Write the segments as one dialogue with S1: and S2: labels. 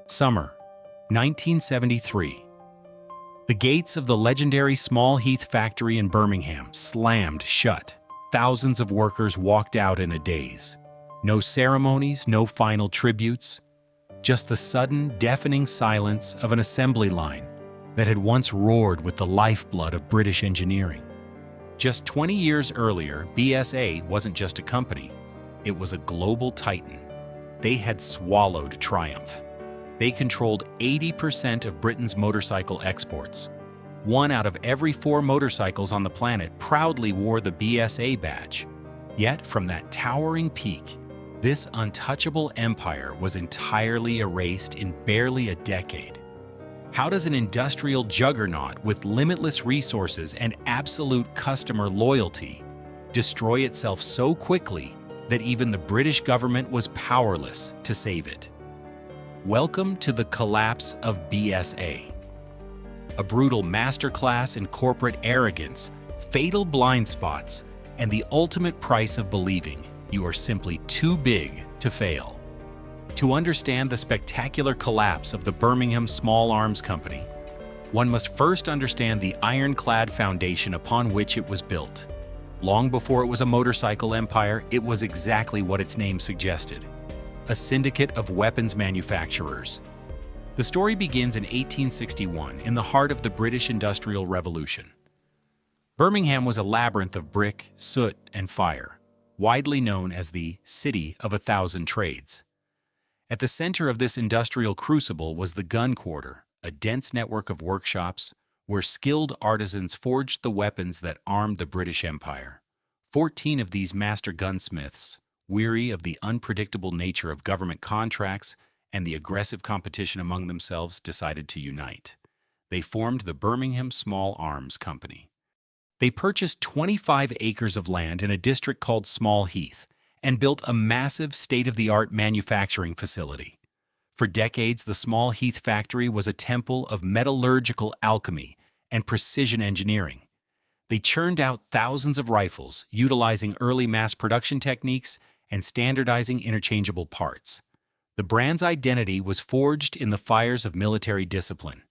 S1: Summer, 1973. The gates of the legendary Small Heath factory in Birmingham slammed shut. Thousands of workers walked out in a daze. No ceremonies, no final tributes, just the sudden, deafening silence of an assembly line that had once roared with the lifeblood of British engineering. Just 20 years earlier, BSA wasn't just a company, it was a global titan. They had swallowed triumph. They controlled 80% of Britain's motorcycle exports. 1 out of every 4 motorcycles on the planet proudly wore the BSA badge. Yet, from that towering peak, this untouchable empire was entirely erased in barely a decade. How does an industrial juggernaut with limitless resources and absolute customer loyalty destroy itself so quickly that even the British government was powerless to save it? Welcome to the collapse of BSA. A brutal masterclass in corporate arrogance, fatal blind spots, and the ultimate price of believing you are simply too big to fail. To understand the spectacular collapse of the Birmingham Small Arms Company, one must first understand the ironclad foundation upon which it was built. Long before it was a motorcycle empire, it was exactly what its name suggested: a syndicate of weapons manufacturers. The story begins in 1861, in the heart of the British Industrial Revolution. Birmingham was a labyrinth of brick, soot, and fire, widely known as the City of a Thousand Trades. At the center of this industrial crucible was the gun quarter, a dense network of workshops where skilled artisans forged the weapons that armed the British Empire. 14 of these master gunsmiths, weary of the unpredictable nature of government contracts and the aggressive competition among themselves, decided to unite. They formed the Birmingham Small Arms Company. They purchased 25 acres of land in a district called Small Heath and built a massive state-of-the-art manufacturing facility. For decades, the Small Heath factory was a temple of metallurgical alchemy and precision engineering. They churned out thousands of rifles, utilizing early mass production techniques and standardizing interchangeable parts. The brand's identity was forged in the fires of military discipline.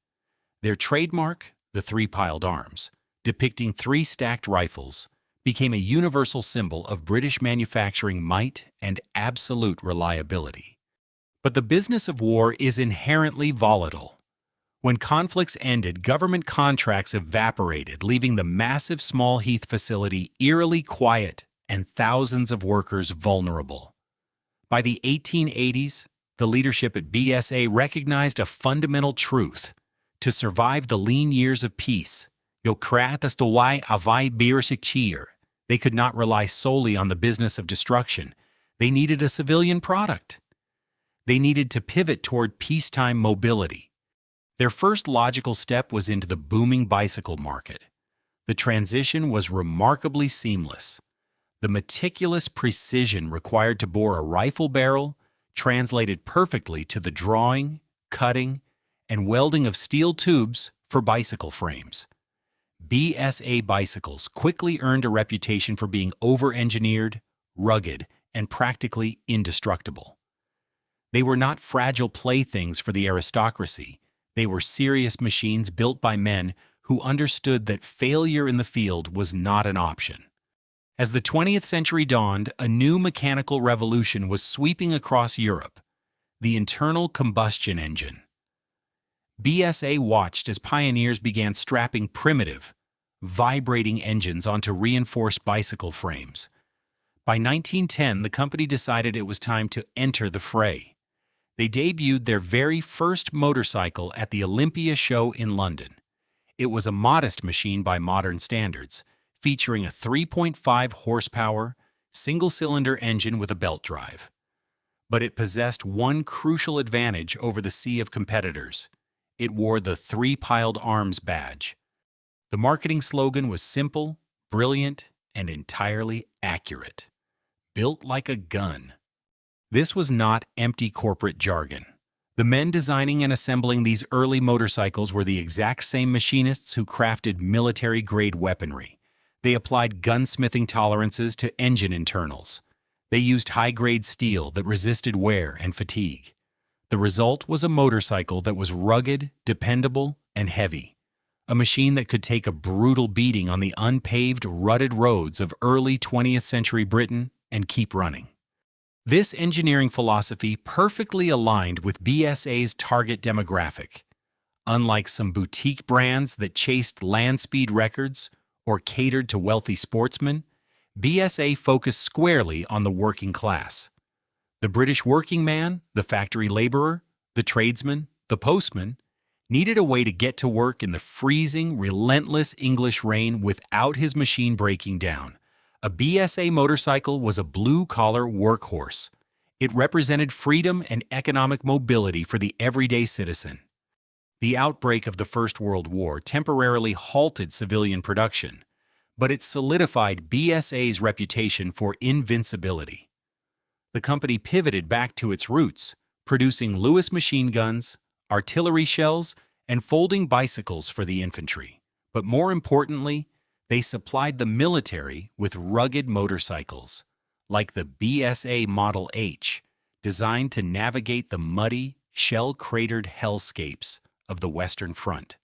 S1: Their trademark, the 3 piled arms, depicting 3 stacked rifles, became a universal symbol of British manufacturing might and absolute reliability. But the business of war is inherently volatile. When conflicts ended, government contracts evaporated, leaving the massive Small Heath facility eerily quiet and thousands of workers vulnerable. By the 1880s, the leadership at BSA recognized a fundamental truth: to survive the lean years of peace, they could not rely solely on the business of destruction. They needed a civilian product. They needed to pivot toward peacetime mobility. Their first logical step was into the booming bicycle market. The transition was remarkably seamless. The meticulous precision required to bore a rifle barrel translated perfectly to the drawing, cutting, and welding of steel tubes for bicycle frames. BSA bicycles quickly earned a reputation for being over-engineered, rugged, and practically indestructible. They were not fragile playthings for the aristocracy. They were serious machines built by men who understood that failure in the field was not an option. As the 20th century dawned, a new mechanical revolution was sweeping across Europe: the internal combustion engine. BSA watched as pioneers began strapping primitive, vibrating engines onto reinforced bicycle frames. By 1910, the company decided it was time to enter the fray. They debuted their very first motorcycle at the Olympia show in London. It was a modest machine by modern standards, featuring a 3.5 horsepower, single-cylinder engine with a belt drive. But it possessed one crucial advantage over the sea of competitors: it wore the 3 piled arms badge. The marketing slogan was simple, brilliant, and entirely accurate: built like a gun. This was not empty corporate jargon. The men designing and assembling these early motorcycles were the exact same machinists who crafted military-grade weaponry. They applied gunsmithing tolerances to engine internals. They used high-grade steel that resisted wear and fatigue. The result was a motorcycle that was rugged, dependable, and heavy. A machine that could take a brutal beating on the unpaved, rutted roads of early 20th century Britain and keep running. This engineering philosophy perfectly aligned with BSA's target demographic. Unlike some boutique brands that chased land speed records or catered to wealthy sportsmen, BSA focused squarely on the working class. The British working man, the factory laborer, the tradesman, the postman, needed a way to get to work in the freezing, relentless English rain without his machine breaking down. A BSA motorcycle was a blue-collar workhorse. It represented freedom and economic mobility for the everyday citizen. The outbreak of the First World War temporarily halted civilian production, but it solidified BSA's reputation for invincibility. The company pivoted back to its roots, producing Lewis machine guns, artillery shells, and folding bicycles for the infantry. But more importantly, they supplied the military with rugged motorcycles, like the BSA Model H, designed to navigate the muddy, shell-cratered hellscapes of the Western Front.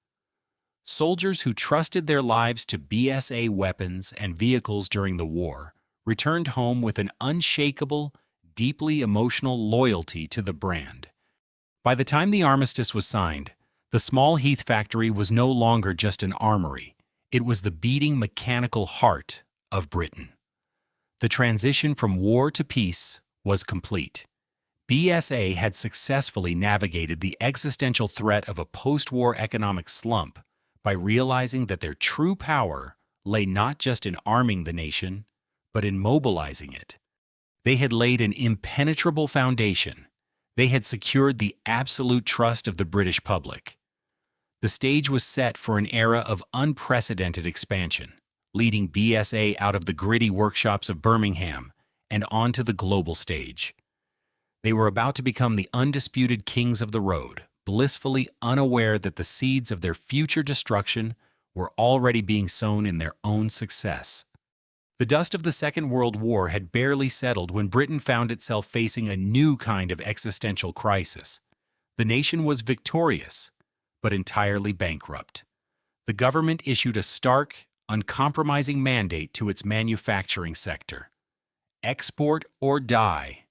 S1: Soldiers who trusted their lives to BSA weapons and vehicles during the war returned home with an unshakable, deeply emotional loyalty to the brand. By the time the armistice was signed, the Small Heath factory was no longer just an armory. It was the beating mechanical heart of Britain. The transition from war to peace was complete. BSA had successfully navigated the existential threat of a post-war economic slump by realizing that their true power lay not just in arming the nation, but in mobilizing it. They had laid an impenetrable foundation. They had secured the absolute trust of the British public. The stage was set for an era of unprecedented expansion, leading BSA out of the gritty workshops of Birmingham and onto the global stage. They were about to become the undisputed kings of the road, blissfully unaware that the seeds of their future destruction were already being sown in their own success. The dust of the Second World War had barely settled when Britain found itself facing a new kind of existential crisis. The nation was victorious, but entirely bankrupt. The government issued a stark, uncompromising mandate to its manufacturing sector: export or die.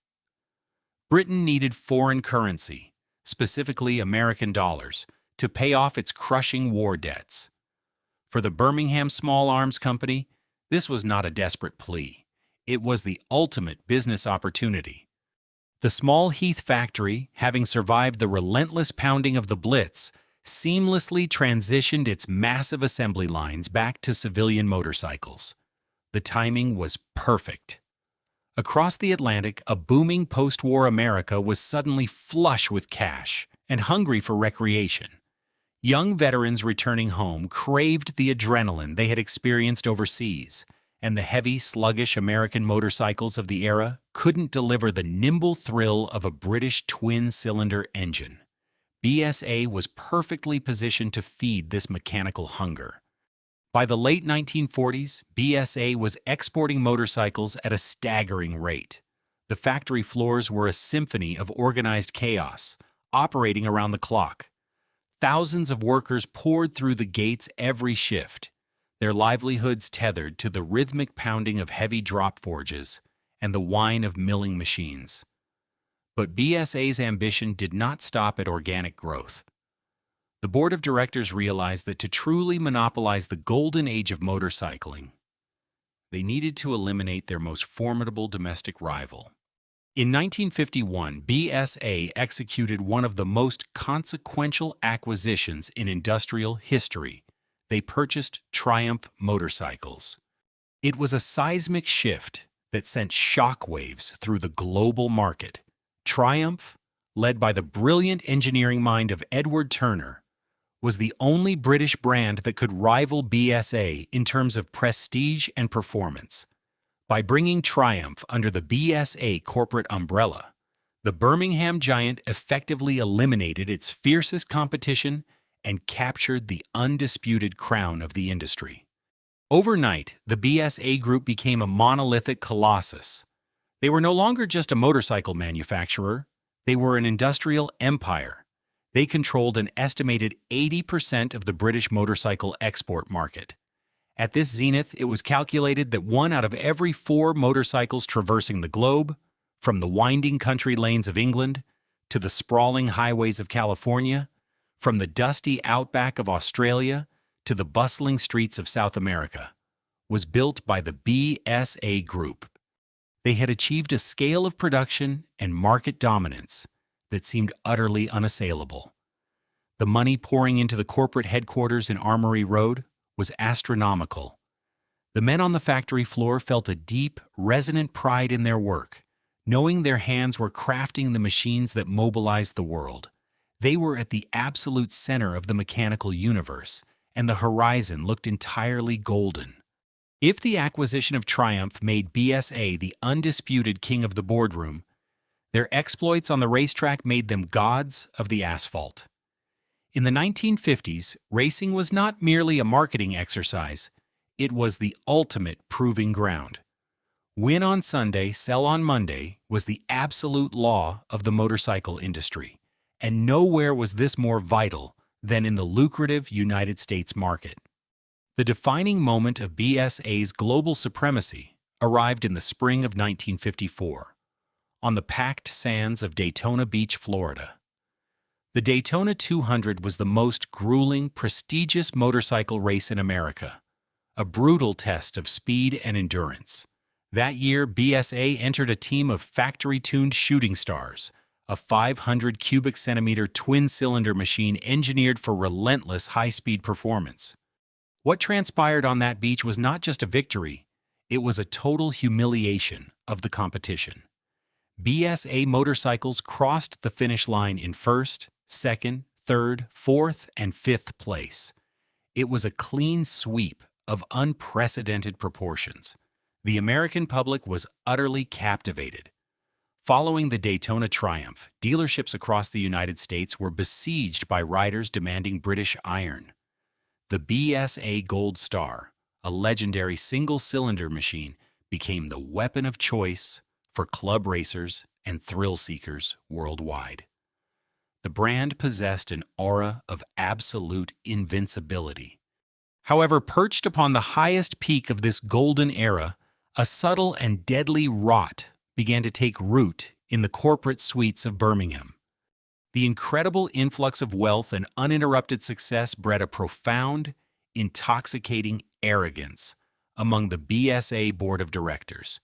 S1: Britain needed foreign currency, specifically American dollars, to pay off its crushing war debts. For the Birmingham Small Arms Company, this was not a desperate plea. It was the ultimate business opportunity. The Small Heath factory, having survived the relentless pounding of the Blitz, seamlessly transitioned its massive assembly lines back to civilian motorcycles. The timing was perfect. Across the Atlantic, a booming post-war America was suddenly flush with cash and hungry for recreation. Young veterans returning home craved the adrenaline they had experienced overseas, and the heavy, sluggish American motorcycles of the era couldn't deliver the nimble thrill of a British twin-cylinder engine. BSA was perfectly positioned to feed this mechanical hunger. By the late 1940s, BSA was exporting motorcycles at a staggering rate. The factory floors were a symphony of organized chaos, operating around the clock. Thousands of workers poured through the gates every shift, their livelihoods tethered to the rhythmic pounding of heavy drop forges and the whine of milling machines. But BSA's ambition did not stop at organic growth. The board of directors realized that to truly monopolize the golden age of motorcycling, they needed to eliminate their most formidable domestic rival. In 1951, BSA executed one of the most consequential acquisitions in industrial history. They purchased Triumph motorcycles. It was a seismic shift that sent shockwaves through the global market. Triumph, led by the brilliant engineering mind of Edward Turner, was the only British brand that could rival BSA in terms of prestige and performance. By bringing Triumph under the BSA corporate umbrella, the Birmingham giant effectively eliminated its fiercest competition and captured the undisputed crown of the industry. Overnight, the BSA group became a monolithic colossus. They were no longer just a motorcycle manufacturer, They were an industrial empire. They controlled an estimated 80% of the British motorcycle export market. At this zenith, it was calculated that 1 out of every 4 motorcycles traversing the globe, from the winding country lanes of England to the sprawling highways of California, from the dusty outback of Australia to the bustling streets of South America, was built by the BSA Group. They had achieved a scale of production and market dominance that seemed utterly unassailable. The money pouring into the corporate headquarters in Armory Road was astronomical. The men on the factory floor felt a deep, resonant pride in their work, knowing their hands were crafting the machines that mobilized the world. They were at the absolute center of the mechanical universe, and the horizon looked entirely golden. If the acquisition of Triumph made BSA the undisputed king of the boardroom, their exploits on the racetrack made them gods of the asphalt. In the 1950s, racing was not merely a marketing exercise, it was the ultimate proving ground. Win on Sunday, sell on Monday was the absolute law of the motorcycle industry, and nowhere was this more vital than in the lucrative United States market. The defining moment of BSA's global supremacy arrived in the spring of 1954, on the packed sands of Daytona Beach, Florida. The Daytona 200 was the most grueling, prestigious motorcycle race in America, a brutal test of speed and endurance. That year, BSA entered a team of factory-tuned shooting stars, a 500 cubic centimeter twin-cylinder machine engineered for relentless high-speed performance. What transpired on that beach was not just a victory, it was a total humiliation of the competition. BSA motorcycles crossed the finish line in first, second, third, fourth, and fifth place. It was a clean sweep of unprecedented proportions. The American public was utterly captivated. Following the Daytona Triumph, dealerships across the United States were besieged by riders demanding British iron. The BSA Gold Star, a legendary single-cylinder machine, became the weapon of choice for club racers and thrill-seekers worldwide. The brand possessed an aura of absolute invincibility. However, perched upon the highest peak of this golden era, a subtle and deadly rot began to take root in the corporate suites of Birmingham. The incredible influx of wealth and uninterrupted success bred a profound, intoxicating arrogance among the BSA board of directors.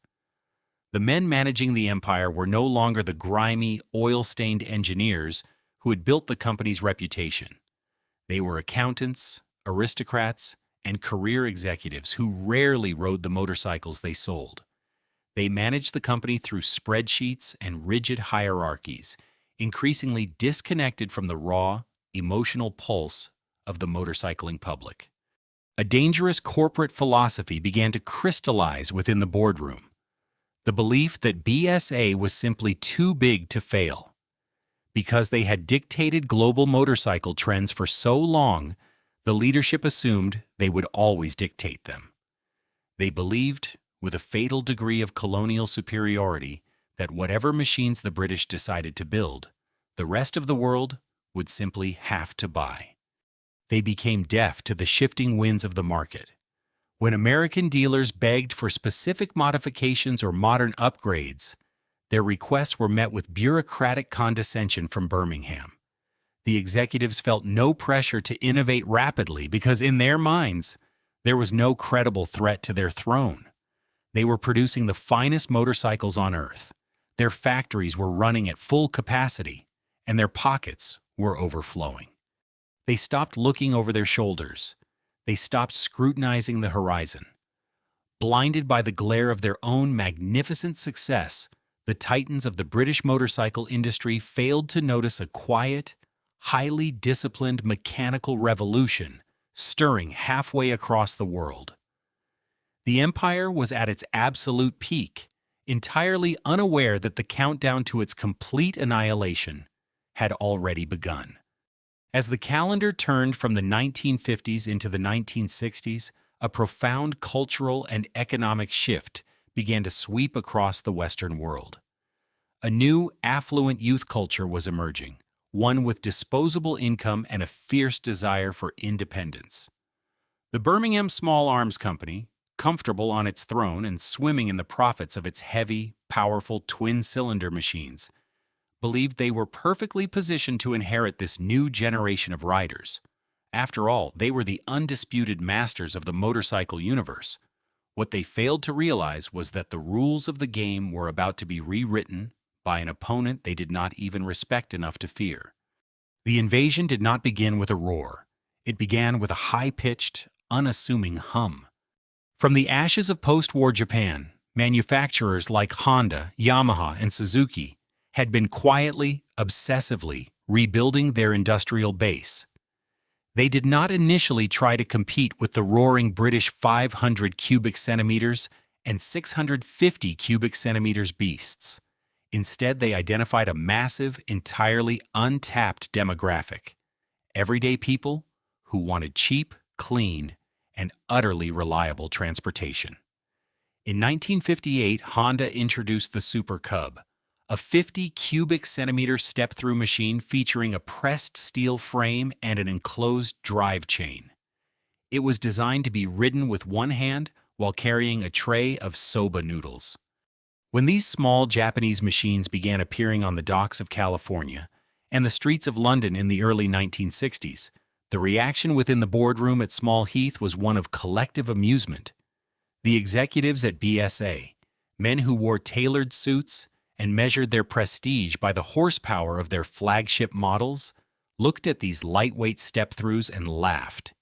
S1: The men managing the empire were no longer the grimy, oil-stained engineers who had built the company's reputation. They were accountants, aristocrats, and career executives who rarely rode the motorcycles they sold. They managed the company through spreadsheets and rigid hierarchies, increasingly disconnected from the raw, emotional pulse of the motorcycling public. A dangerous corporate philosophy began to crystallize within the boardroom. The belief that BSA was simply too big to fail. Because they had dictated global motorcycle trends for so long, the leadership assumed they would always dictate them. They believed, with a fatal degree of colonial superiority, that whatever machines the British decided to build, the rest of the world would simply have to buy. They became deaf to the shifting winds of the market. When American dealers begged for specific modifications or modern upgrades, their requests were met with bureaucratic condescension from Birmingham. The executives felt no pressure to innovate rapidly because, in their minds, there was no credible threat to their throne. They were producing the finest motorcycles on earth. Their factories were running at full capacity, and their pockets were overflowing. They stopped looking over their shoulders. They stopped scrutinizing the horizon. Blinded by the glare of their own magnificent success, the titans of the British motorcycle industry failed to notice a quiet, highly disciplined mechanical revolution stirring halfway across the world. The empire was at its absolute peak, entirely unaware that the countdown to its complete annihilation had already begun. As the calendar turned from the 1950s into the 1960s, a profound cultural and economic shift began to sweep across the Western world. A new, affluent youth culture was emerging, one with disposable income and a fierce desire for independence. The Birmingham Small Arms Company, comfortable on its throne and swimming in the profits of its heavy, powerful twin-cylinder machines, believed they were perfectly positioned to inherit this new generation of riders. After all, they were the undisputed masters of the motorcycle universe. What they failed to realize was that the rules of the game were about to be rewritten by an opponent they did not even respect enough to fear. The invasion did not begin with a roar. It began with a high-pitched, unassuming hum. From the ashes of post-war Japan, manufacturers like Honda, Yamaha, and Suzuki had been quietly, obsessively rebuilding their industrial base. They did not initially try to compete with the roaring British 500 cubic centimeters and 650 cubic centimeters beasts. Instead, they identified a massive, entirely untapped demographic: everyday people who wanted cheap, clean, and utterly reliable transportation. In 1958, Honda introduced the Super Cub, a 50 cubic centimeter step-through machine featuring a pressed steel frame and an enclosed drive chain. It was designed to be ridden with one hand while carrying a tray of soba noodles. When these small Japanese machines began appearing on the docks of California and the streets of London in the early 1960s, the reaction within the boardroom at Small Heath was one of collective amusement. The executives at BSA, men who wore tailored suits and measured their prestige by the horsepower of their flagship models, looked at these lightweight step-throughs and laughed.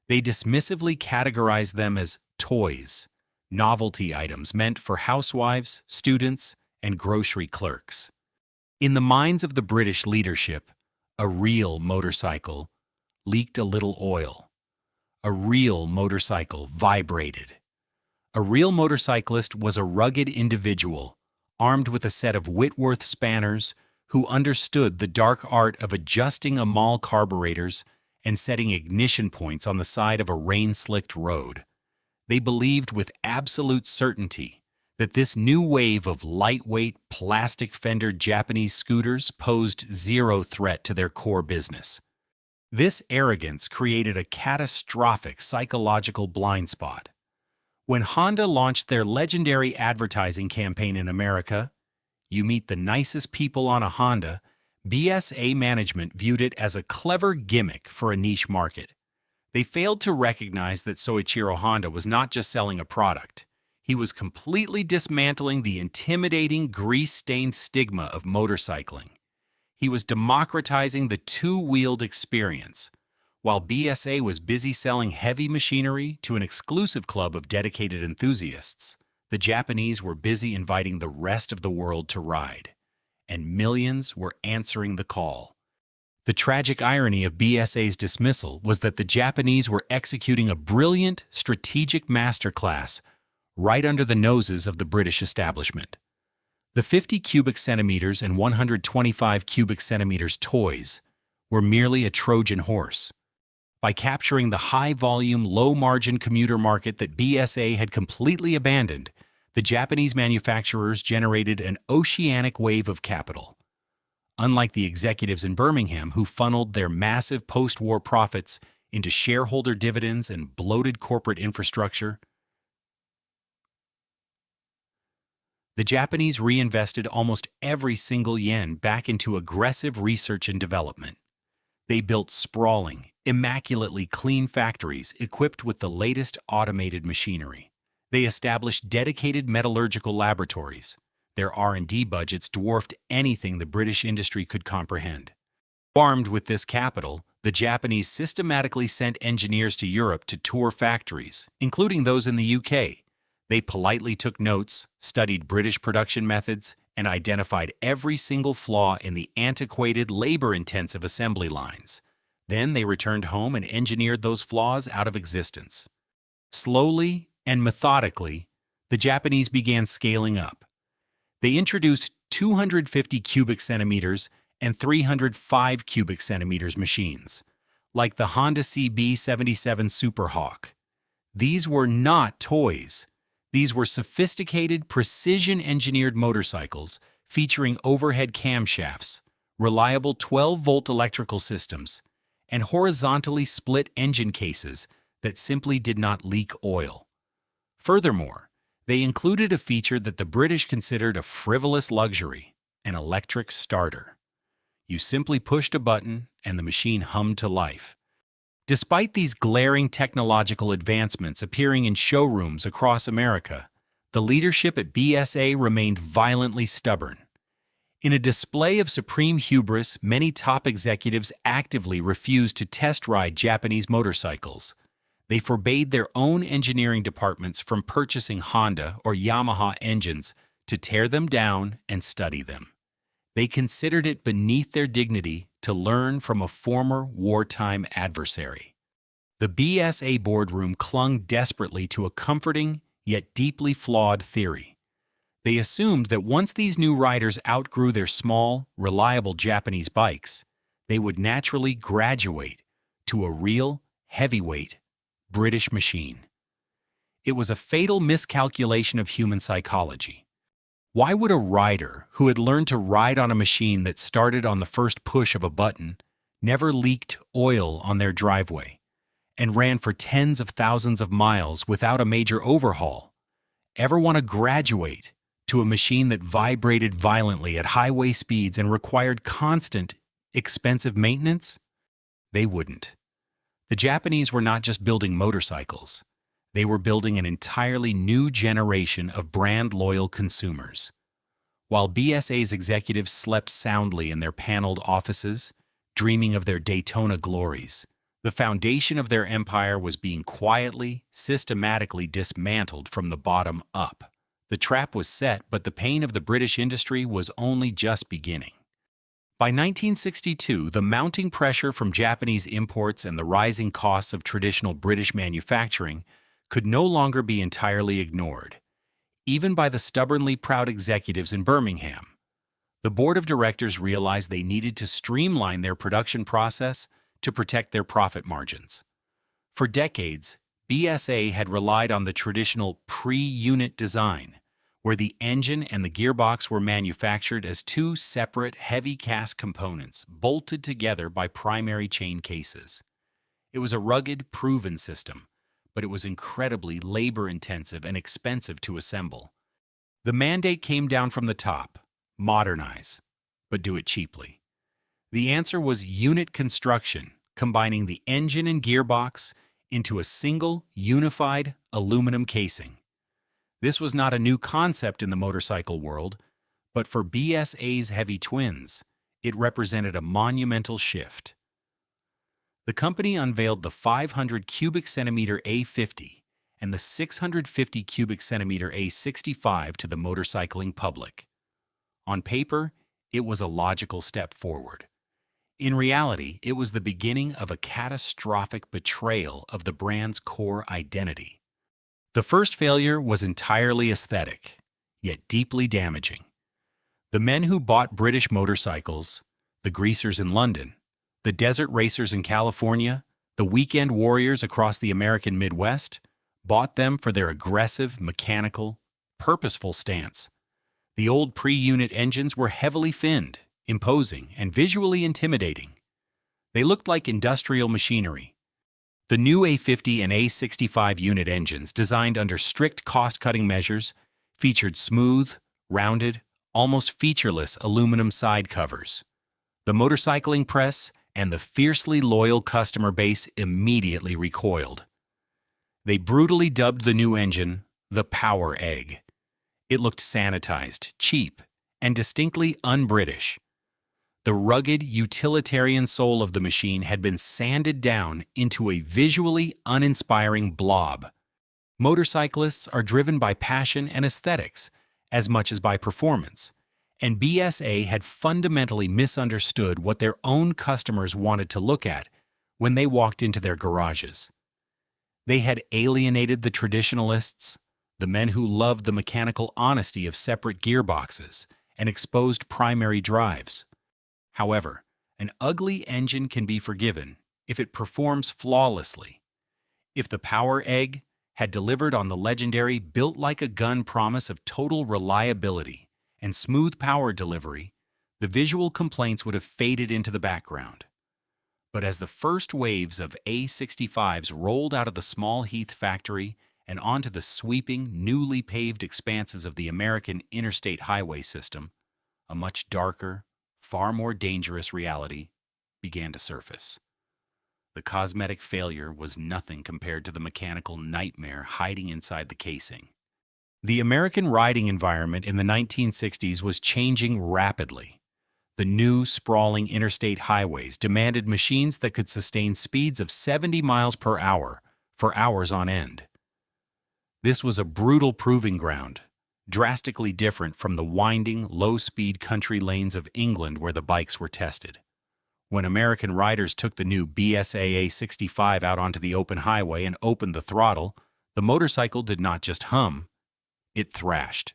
S1: They dismissively categorized them as toys, novelty items meant for housewives, students, and grocery clerks. In the minds of the British leadership, a real motorcycle leaked a little oil. A real motorcycle vibrated. A real motorcyclist was a rugged individual, armed with a set of Whitworth spanners, who understood the dark art of adjusting Amal carburetors and setting ignition points on the side of a rain-slicked road. They believed with absolute certainty that this new wave of lightweight, plastic-fendered Japanese scooters posed zero threat to their core business. This arrogance created a catastrophic psychological blind spot. When Honda launched their legendary advertising campaign in America, "You meet the nicest people on a Honda," BSA management viewed it as a clever gimmick for a niche market. They failed to recognize that Soichiro Honda was not just selling a product. He was completely dismantling the intimidating, grease-stained stigma of motorcycling. He was democratizing the two-wheeled experience. While BSA was busy selling heavy machinery to an exclusive club of dedicated enthusiasts, the Japanese were busy inviting the rest of the world to ride, and millions were answering the call. The tragic irony of BSA's dismissal was that the Japanese were executing a brilliant, strategic masterclass right under the noses of the British establishment. The 50 cubic centimeters and 125 cubic centimeters toys were merely a Trojan horse. By capturing the high-volume, low-margin commuter market that BSA had completely abandoned, the Japanese manufacturers generated an oceanic wave of capital. Unlike the executives in Birmingham who funneled their massive post-war profits into shareholder dividends and bloated corporate infrastructure, the Japanese reinvested almost every single yen back into aggressive research and development. They built sprawling, immaculately clean factories equipped with the latest automated machinery. They established dedicated metallurgical laboratories. Their R&D budgets dwarfed anything the British industry could comprehend. Armed with this capital, the Japanese systematically sent engineers to Europe to tour factories, including those in the UK. They politely took notes, studied British production methods, and identified every single flaw in the antiquated, labor-intensive assembly lines. Then they returned home and engineered those flaws out of existence. Slowly and methodically, the Japanese began scaling up. They introduced 250 cubic centimeters and 305 cubic centimeters machines, like the Honda CB77 Super Hawk. These were not toys. These were sophisticated, precision-engineered motorcycles featuring overhead camshafts, reliable 12-volt electrical systems, and horizontally split engine cases that simply did not leak oil. Furthermore, they included a feature that the British considered a frivolous luxury: an electric starter. You simply pushed a button and the machine hummed to life. Despite these glaring technological advancements appearing in showrooms across America, the leadership at BSA remained violently stubborn. In a display of supreme hubris, many top executives actively refused to test ride Japanese motorcycles. They forbade their own engineering departments from purchasing Honda or Yamaha engines to tear them down and study them. They considered it beneath their dignity to learn from a former wartime adversary. The BSA boardroom clung desperately to a comforting yet deeply flawed theory. They assumed that once these new riders outgrew their small, reliable Japanese bikes, they would naturally graduate to a real, heavyweight British machine. It was a fatal miscalculation of human psychology. Why would a rider who had learned to ride on a machine that started on the first push of a button, never leaked oil on their driveway, and ran for tens of thousands of miles without a major overhaul, ever want to graduate to a machine that vibrated violently at highway speeds and required constant, expensive maintenance? They wouldn't. The Japanese were not just building motorcycles. They were building an entirely new generation of brand-loyal consumers. While BSA's executives slept soundly in their paneled offices, dreaming of their Daytona glories, the foundation of their empire was being quietly, systematically dismantled from the bottom up. The trap was set, but the pain of the British industry was only just beginning. By 1962, the mounting pressure from Japanese imports and the rising costs of traditional British manufacturing could no longer be entirely ignored, even by the stubbornly proud executives in Birmingham. The board of directors realized they needed to streamline their production process to protect their profit margins. For decades, BSA had relied on the traditional pre-unit design, where the engine and the gearbox were manufactured as two separate heavy cast components bolted together by primary chain cases. It was a rugged, proven system, but it was incredibly labor-intensive and expensive to assemble. The mandate came down from the top: modernize, but do it cheaply. The answer was unit construction, combining the engine and gearbox into a single, unified aluminum casing. This was not a new concept in the motorcycle world, but for BSA's heavy twins, it represented a monumental shift. The company unveiled the 500 cubic centimeter A50 and the 650 cubic centimeter A65 to the motorcycling public. On paper, it was a logical step forward. In reality, it was the beginning of a catastrophic betrayal of the brand's core identity. The first failure was entirely aesthetic, yet deeply damaging. The men who bought British motorcycles, the greasers in London, the desert racers in California, the weekend warriors across the American Midwest, bought them for their aggressive, mechanical, purposeful stance. The old pre-unit engines were heavily finned, imposing, and visually intimidating. They looked like industrial machinery. The new A50 and A65 unit engines, designed under strict cost-cutting measures, featured smooth, rounded, almost featureless aluminum side covers. The motorcycling press and the fiercely loyal customer base immediately recoiled. They brutally dubbed the new engine the Power Egg. It looked sanitized, cheap, and distinctly un-British. The rugged, utilitarian soul of the machine had been sanded down into a visually uninspiring blob. Motorcyclists are driven by passion and aesthetics as much as by performance, and BSA had fundamentally misunderstood what their own customers wanted to look at when they walked into their garages. They had alienated the traditionalists, the men who loved the mechanical honesty of separate gearboxes and exposed primary drives. However, an ugly engine can be forgiven if it performs flawlessly. If the Power Egg had delivered on the legendary built-like-a-gun promise of total reliability and smooth power delivery, the visual complaints would have faded into the background. But as the first waves of A65s rolled out of the Small Heath factory and onto the sweeping, newly paved expanses of the American interstate highway system, a much darker, far more dangerous reality began to surface. The cosmetic failure was nothing compared to the mechanical nightmare hiding inside the casing. The American riding environment in the 1960s was changing rapidly. The new, sprawling interstate highways demanded machines that could sustain speeds of 70 miles per hour for hours on end. This was a brutal proving ground, drastically different from the winding, low-speed country lanes of England where the bikes were tested. When American riders took the new BSA A65 out onto the open highway and opened the throttle, the motorcycle did not just hum, it thrashed.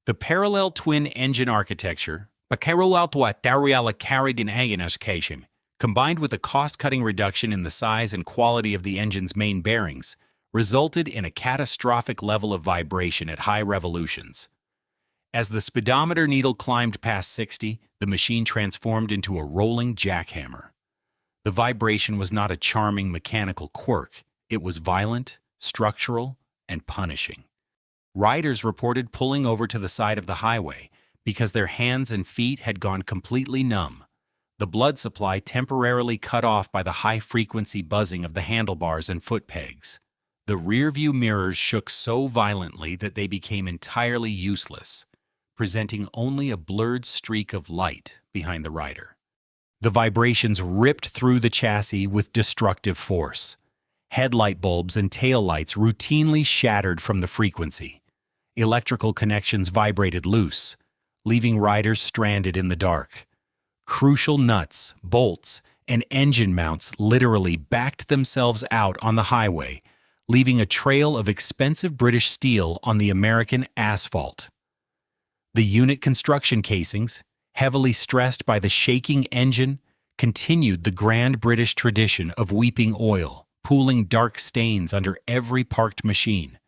S1: The parallel twin-engine architecture, combined with a cost-cutting reduction in the size and quality of the engine's main bearings, resulted in a catastrophic level of vibration at high revolutions. As the speedometer needle climbed past 60, the machine transformed into a rolling jackhammer. The vibration was not a charming mechanical quirk. It was violent, structural, and punishing. Riders reported pulling over to the side of the highway because their hands and feet had gone completely numb, the blood supply temporarily cut off by the high-frequency buzzing of the handlebars and foot pegs. The rear-view mirrors shook so violently that they became entirely useless, presenting only a blurred streak of light behind the rider. The vibrations ripped through the chassis with destructive force. Headlight bulbs and taillights routinely shattered from the frequency. Electrical connections vibrated loose, leaving riders stranded in the dark. Crucial nuts, bolts, and engine mounts literally backed themselves out on the highway, leaving a trail of expensive British steel on the American asphalt. The unit construction casings, heavily stressed by the shaking engine, continued the grand British tradition of weeping oil, pooling dark stains under every parked machine.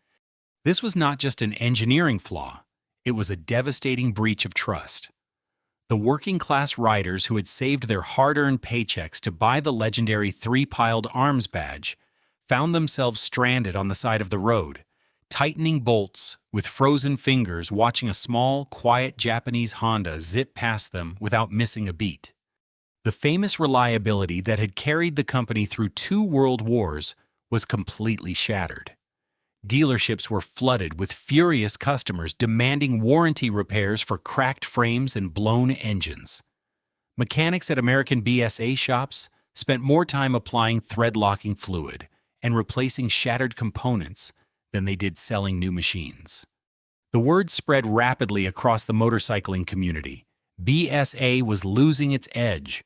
S1: This was not just an engineering flaw, it was a devastating breach of trust. The working-class riders who had saved their hard-earned paychecks to buy the legendary three-piled arms badge found themselves stranded on the side of the road, tightening bolts, with frozen fingers watching a small, quiet Japanese Honda zip past them without missing a beat. The famous reliability that had carried the company through 2 world wars was completely shattered. Dealerships were flooded with furious customers demanding warranty repairs for cracked frames and blown engines. Mechanics at American BSA shops spent more time applying thread-locking fluid and replacing shattered components than they did selling new machines. The word spread rapidly across the motorcycling community. BSA was losing its edge.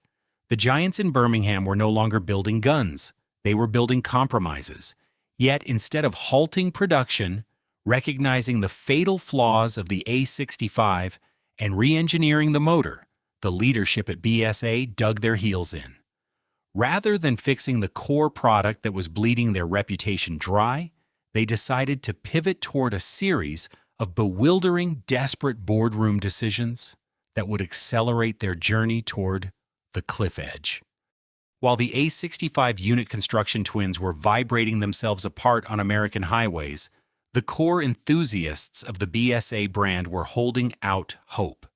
S1: The giants in Birmingham were no longer building guns. They were building compromises. Yet, instead of halting production, recognizing the fatal flaws of the A65, and re-engineering the motor, the leadership at BSA dug their heels in. Rather than fixing the core product that was bleeding their reputation dry, they decided to pivot toward a series of bewildering, desperate boardroom decisions that would accelerate their journey toward the cliff edge. While the A65 unit construction twins were vibrating themselves apart on American highways, the core enthusiasts of the BSA brand were holding out hope.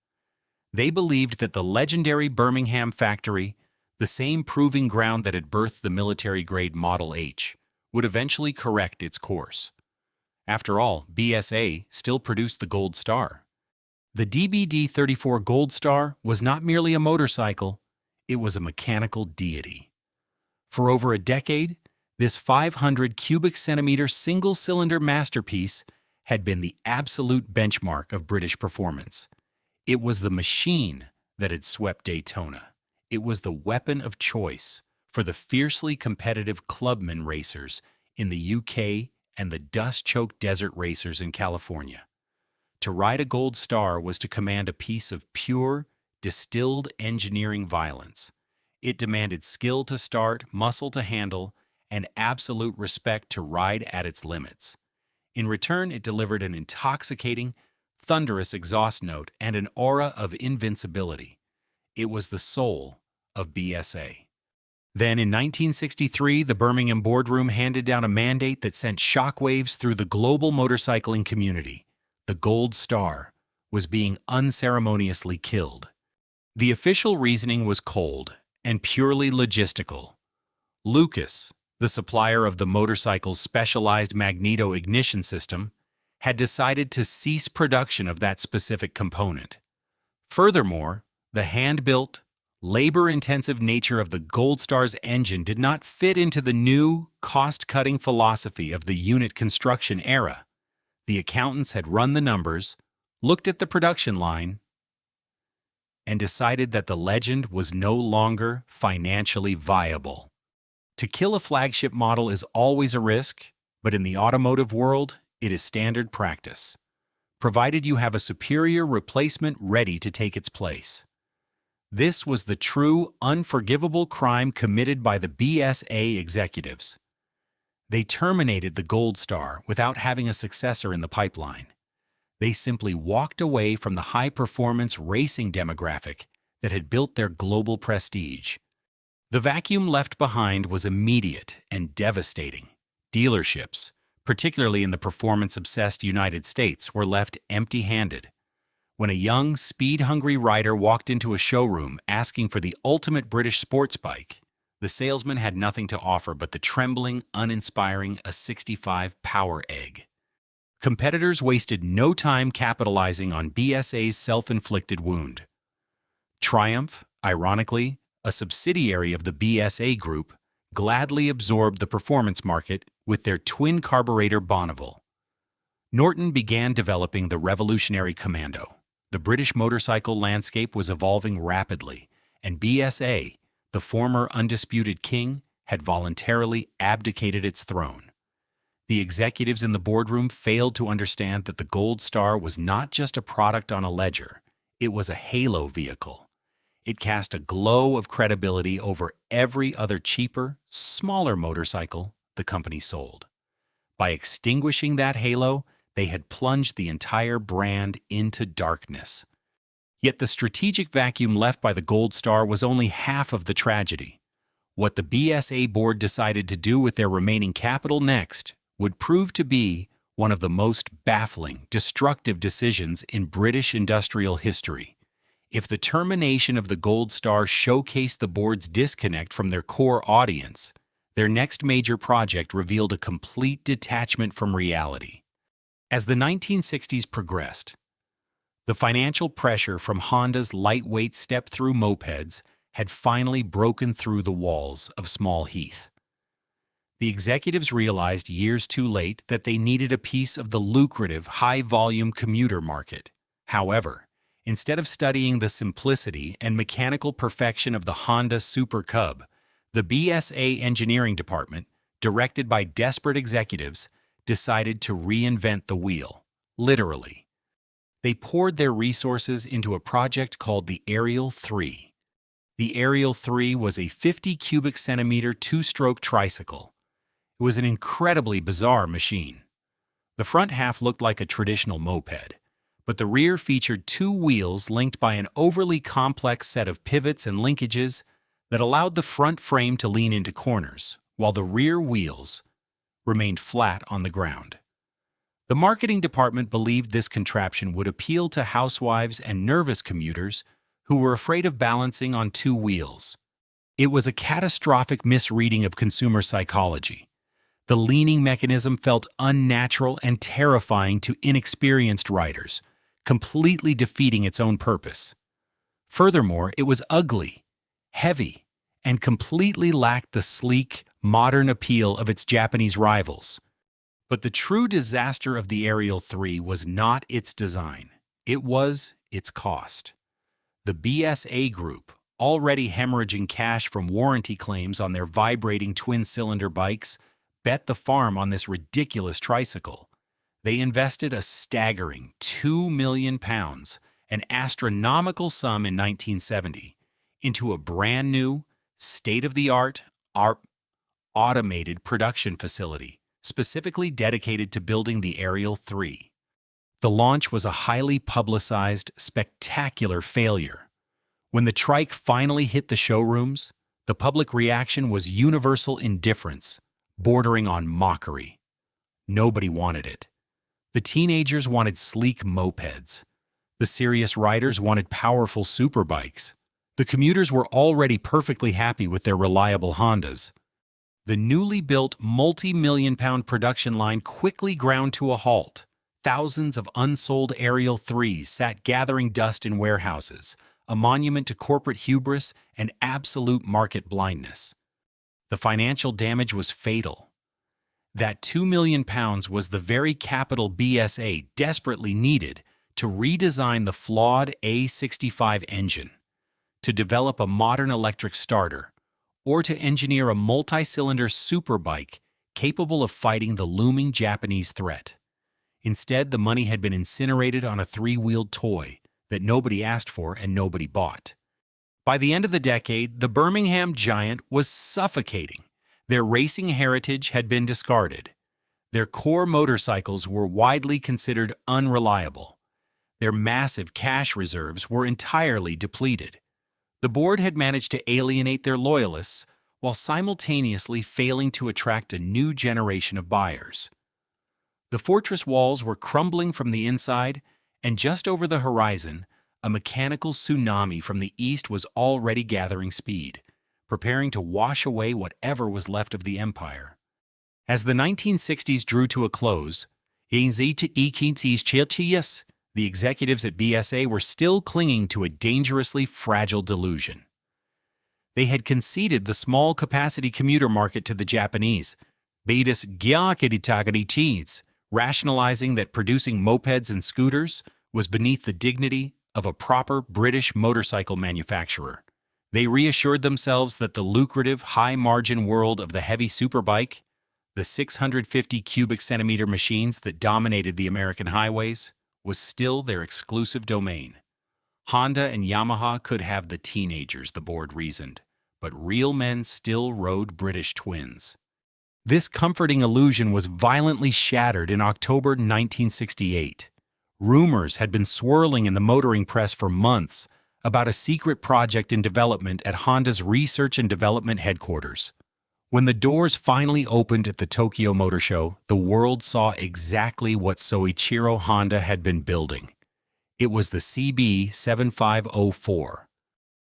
S1: They believed that the legendary Birmingham factory, the same proving ground that had birthed the military-grade Model H, would eventually correct its course. After all, BSA still produced the Gold Star. The DBD-34 Gold Star was not merely a motorcycle, it was a mechanical deity. For over a decade, this 500 cubic centimeter single-cylinder masterpiece had been the absolute benchmark of British performance. It was the machine that had swept Daytona. It was the weapon of choice for the fiercely competitive clubman racers in the UK and the dust-choked desert racers in California. To ride a Gold Star was to command a piece of pure, distilled engineering violence. It demanded skill to start, muscle to handle, and absolute respect to ride at its limits. In return, it delivered an intoxicating, thunderous exhaust note, and an aura of invincibility. It was the soul of BSA. Then, in 1963, the Birmingham boardroom handed down a mandate that sent shockwaves through the global motorcycling community. The Gold Star was being unceremoniously killed. The official reasoning was cold and purely logistical. Lucas, the supplier of the motorcycle's specialized magneto ignition system, had decided to cease production of that specific component. Furthermore, the hand-built, labor-intensive nature of the Gold Star's engine did not fit into the new, cost-cutting philosophy of the unit construction era. The accountants had run the numbers, looked at the production line, and decided that the Legend was no longer financially viable. To kill a flagship model is always a risk, but in the automotive world, it is standard practice, provided you have a superior replacement ready to take its place. This was the true, unforgivable crime committed by the BSA executives. They terminated the Gold Star without having a successor in the pipeline. They simply walked away from the high-performance racing demographic that had built their global prestige. The vacuum left behind was immediate and devastating. Dealerships, particularly in the performance-obsessed United States, were left empty-handed. When a young, speed-hungry rider walked into a showroom asking for the ultimate British sports bike, the salesman had nothing to offer but the trembling, uninspiring A65 Power Egg. Competitors wasted no time capitalizing on BSA's self-inflicted wound. Triumph, ironically, a subsidiary of the BSA group, gladly absorbed the performance market with their twin-carburetor Bonneville. Norton began developing the revolutionary Commando. The British motorcycle landscape was evolving rapidly, and BSA, the former undisputed king, had voluntarily abdicated its throne. The executives in the boardroom failed to understand that the Gold Star was not just a product on a ledger, it was a halo vehicle. It cast a glow of credibility over every other cheaper, smaller motorcycle the company sold. By extinguishing that halo, they had plunged the entire brand into darkness. Yet the strategic vacuum left by the Gold Star was only half of the tragedy. What the BSA board decided to do with their remaining capital next would prove to be one of the most baffling, destructive decisions in British industrial history. If the termination of the Gold Star showcased the board's disconnect from their core audience, their next major project revealed a complete detachment from reality. As the 1960s progressed, the financial pressure from Honda's lightweight step-through mopeds had finally broken through the walls of Small Heath. The executives realized years too late that they needed a piece of the lucrative, high-volume commuter market. However, instead of studying the simplicity and mechanical perfection of the Honda Super Cub, the BSA engineering department, directed by desperate executives, decided to reinvent the wheel, literally. They poured their resources into a project called the Ariel 3. The Ariel 3 was a 50 cubic centimeter two-stroke tricycle. It was an incredibly bizarre machine. The front half looked like a traditional moped, but the rear featured two wheels linked by an overly complex set of pivots and linkages that allowed the front frame to lean into corners, while the rear wheels remained flat on the ground. The marketing department believed this contraption would appeal to housewives and nervous commuters who were afraid of balancing on two wheels. It was a catastrophic misreading of consumer psychology. The leaning mechanism felt unnatural and terrifying to inexperienced riders, completely defeating its own purpose. Furthermore, it was ugly, heavy, and completely lacked the sleek, modern appeal of its Japanese rivals. But the true disaster of the Ariel 3 was not its design. It was its cost. The BSA Group, already hemorrhaging cash from warranty claims on their vibrating twin-cylinder bikes, bet the farm on this ridiculous tricycle. They invested a staggering £2 million, an astronomical sum in 1970, into a brand-new, state-of-the-art, automated production facility, specifically dedicated to building the Ariel 3. The launch was a highly publicized, spectacular failure. When the trike finally hit the showrooms, the public reaction was universal indifference, bordering on mockery. Nobody wanted it. The teenagers wanted sleek mopeds. The serious riders wanted powerful superbikes. The commuters were already perfectly happy with their reliable Hondas. The newly built multi-million-pound production line quickly ground to a halt. Thousands of unsold Ariel 3s sat gathering dust in warehouses, a monument to corporate hubris and absolute market blindness. The financial damage was fatal. That £2 million was the very capital BSA desperately needed to redesign the flawed A65 engine, to develop a modern electric starter, or to engineer a multi-cylinder superbike capable of fighting the looming Japanese threat. Instead, the money had been incinerated on a three-wheeled toy that nobody asked for and nobody bought. By the end of the decade, the Birmingham giant was suffocating. Their racing heritage had been discarded. Their core motorcycles were widely considered unreliable. Their massive cash reserves were entirely depleted. The board had managed to alienate their loyalists while simultaneously failing to attract a new generation of buyers. The fortress walls were crumbling from the inside, and just over the horizon, a mechanical tsunami from the east was already gathering speed, preparing to wash away whatever was left of the empire. As the 1960s drew to a close, the executives at BSA were still clinging to a dangerously fragile delusion. They had conceded the small-capacity commuter market to the Japanese, rationalizing that producing mopeds and scooters was beneath the dignity of a proper British motorcycle manufacturer. They reassured themselves that the lucrative, high-margin world of the heavy superbike, the 650 cubic centimeter machines that dominated the American highways, was still their exclusive domain. Honda and Yamaha could have the teenagers, the board reasoned, but real men still rode British twins. This comforting illusion was violently shattered in October 1968. Rumors had been swirling in the motoring press for months about a secret project in development at Honda's Research and Development headquarters. When the doors finally opened at the Tokyo Motor Show, the world saw exactly what Soichiro Honda had been building. It was the CB7504.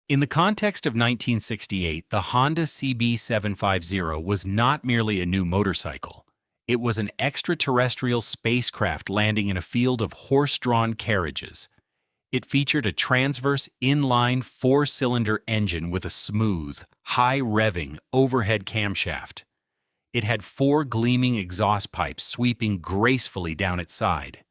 S1: In the context of 1968, the Honda CB750 was not merely a new motorcycle. It was an extraterrestrial spacecraft landing in a field of horse-drawn carriages. It featured a transverse inline four-cylinder engine with a smooth, high-revving overhead camshaft. It had four gleaming exhaust pipes sweeping gracefully down its side.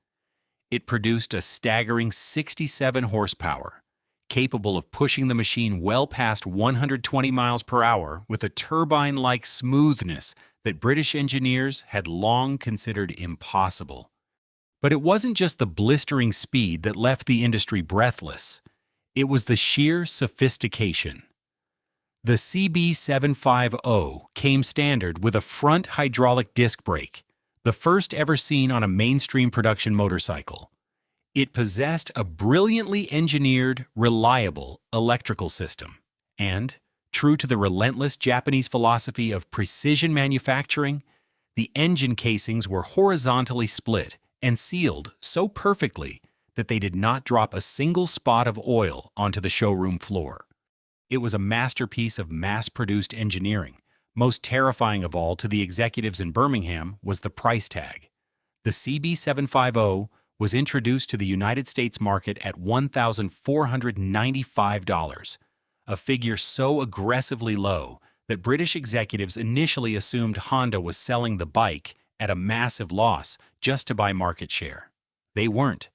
S1: It produced a staggering 67 horsepower, capable of pushing the machine well past 120 miles per hour with a turbine-like smoothness that British engineers had long considered impossible. But it wasn't just the blistering speed that left the industry breathless. It was the sheer sophistication. The CB750 came standard with a front hydraulic disc brake, the first ever seen on a mainstream production motorcycle. It possessed a brilliantly engineered, reliable electrical system, and, true to the relentless Japanese philosophy of precision manufacturing, the engine casings were horizontally split and sealed so perfectly that they did not drop a single spot of oil onto the showroom floor. It was a masterpiece of mass-produced engineering. Most terrifying of all to the executives in Birmingham was the price tag. The CB750 was introduced to the United States market at $1,495, a figure so aggressively low that British executives initially assumed Honda was selling the bike at a massive loss just to buy market share. They weren't.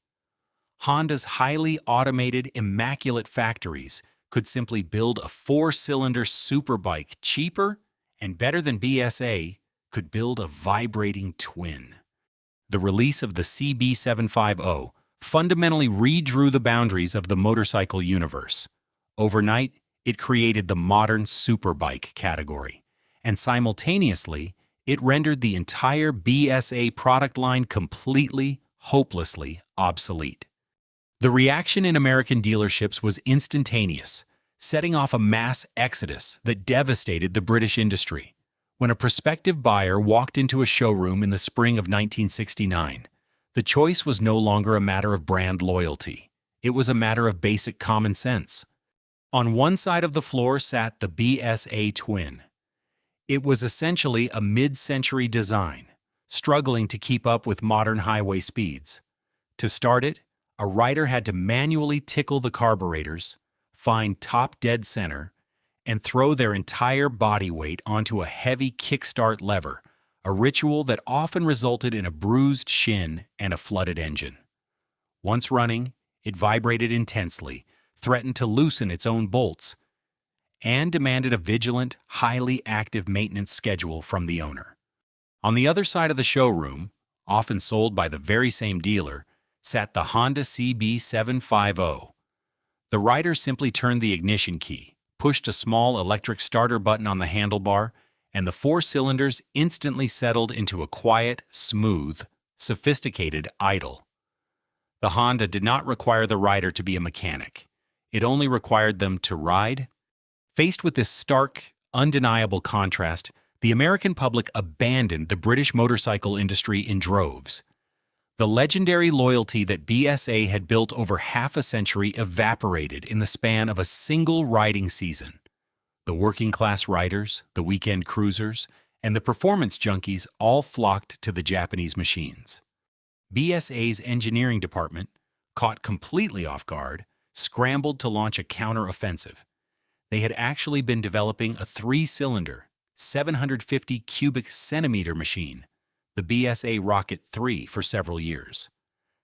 S1: Honda's highly automated, immaculate factories could simply build a four-cylinder superbike cheaper and better than BSA could build a vibrating twin. The release of the CB750 fundamentally redrew the boundaries of the motorcycle universe. Overnight, it created the modern superbike category, and simultaneously, it rendered the entire BSA product line completely, hopelessly obsolete. The reaction in American dealerships was instantaneous, setting off a mass exodus that devastated the British industry. When a prospective buyer walked into a showroom in the spring of 1969, the choice was no longer a matter of brand loyalty. It was a matter of basic common sense. On one side of the floor sat the BSA twin. It was essentially a mid-century design, struggling to keep up with modern highway speeds. To start it, a rider had to manually tickle the carburetors, find top dead center, and throw their entire body weight onto a heavy kickstart lever, a ritual that often resulted in a bruised shin and a flooded engine. Once running, it vibrated intensely, threatened to loosen its own bolts, and demanded a vigilant, highly active maintenance schedule from the owner. On the other side of the showroom, often sold by the very same dealer, sat the Honda CB750. The rider simply turned the ignition key, pushed a small electric starter button on the handlebar, and the four cylinders instantly settled into a quiet, smooth, sophisticated idle. The Honda did not require the rider to be a mechanic. It only required them to ride. Faced with this stark, undeniable contrast, the American public abandoned the British motorcycle industry in droves. The legendary loyalty that BSA had built over half a century evaporated in the span of a single riding season. The working-class riders, the weekend cruisers, and the performance junkies all flocked to the Japanese machines. BSA's engineering department, caught completely off guard, scrambled to launch a counter-offensive. They had actually been developing a three-cylinder, 750 cubic centimeter machine, the BSA Rocket 3, for several years.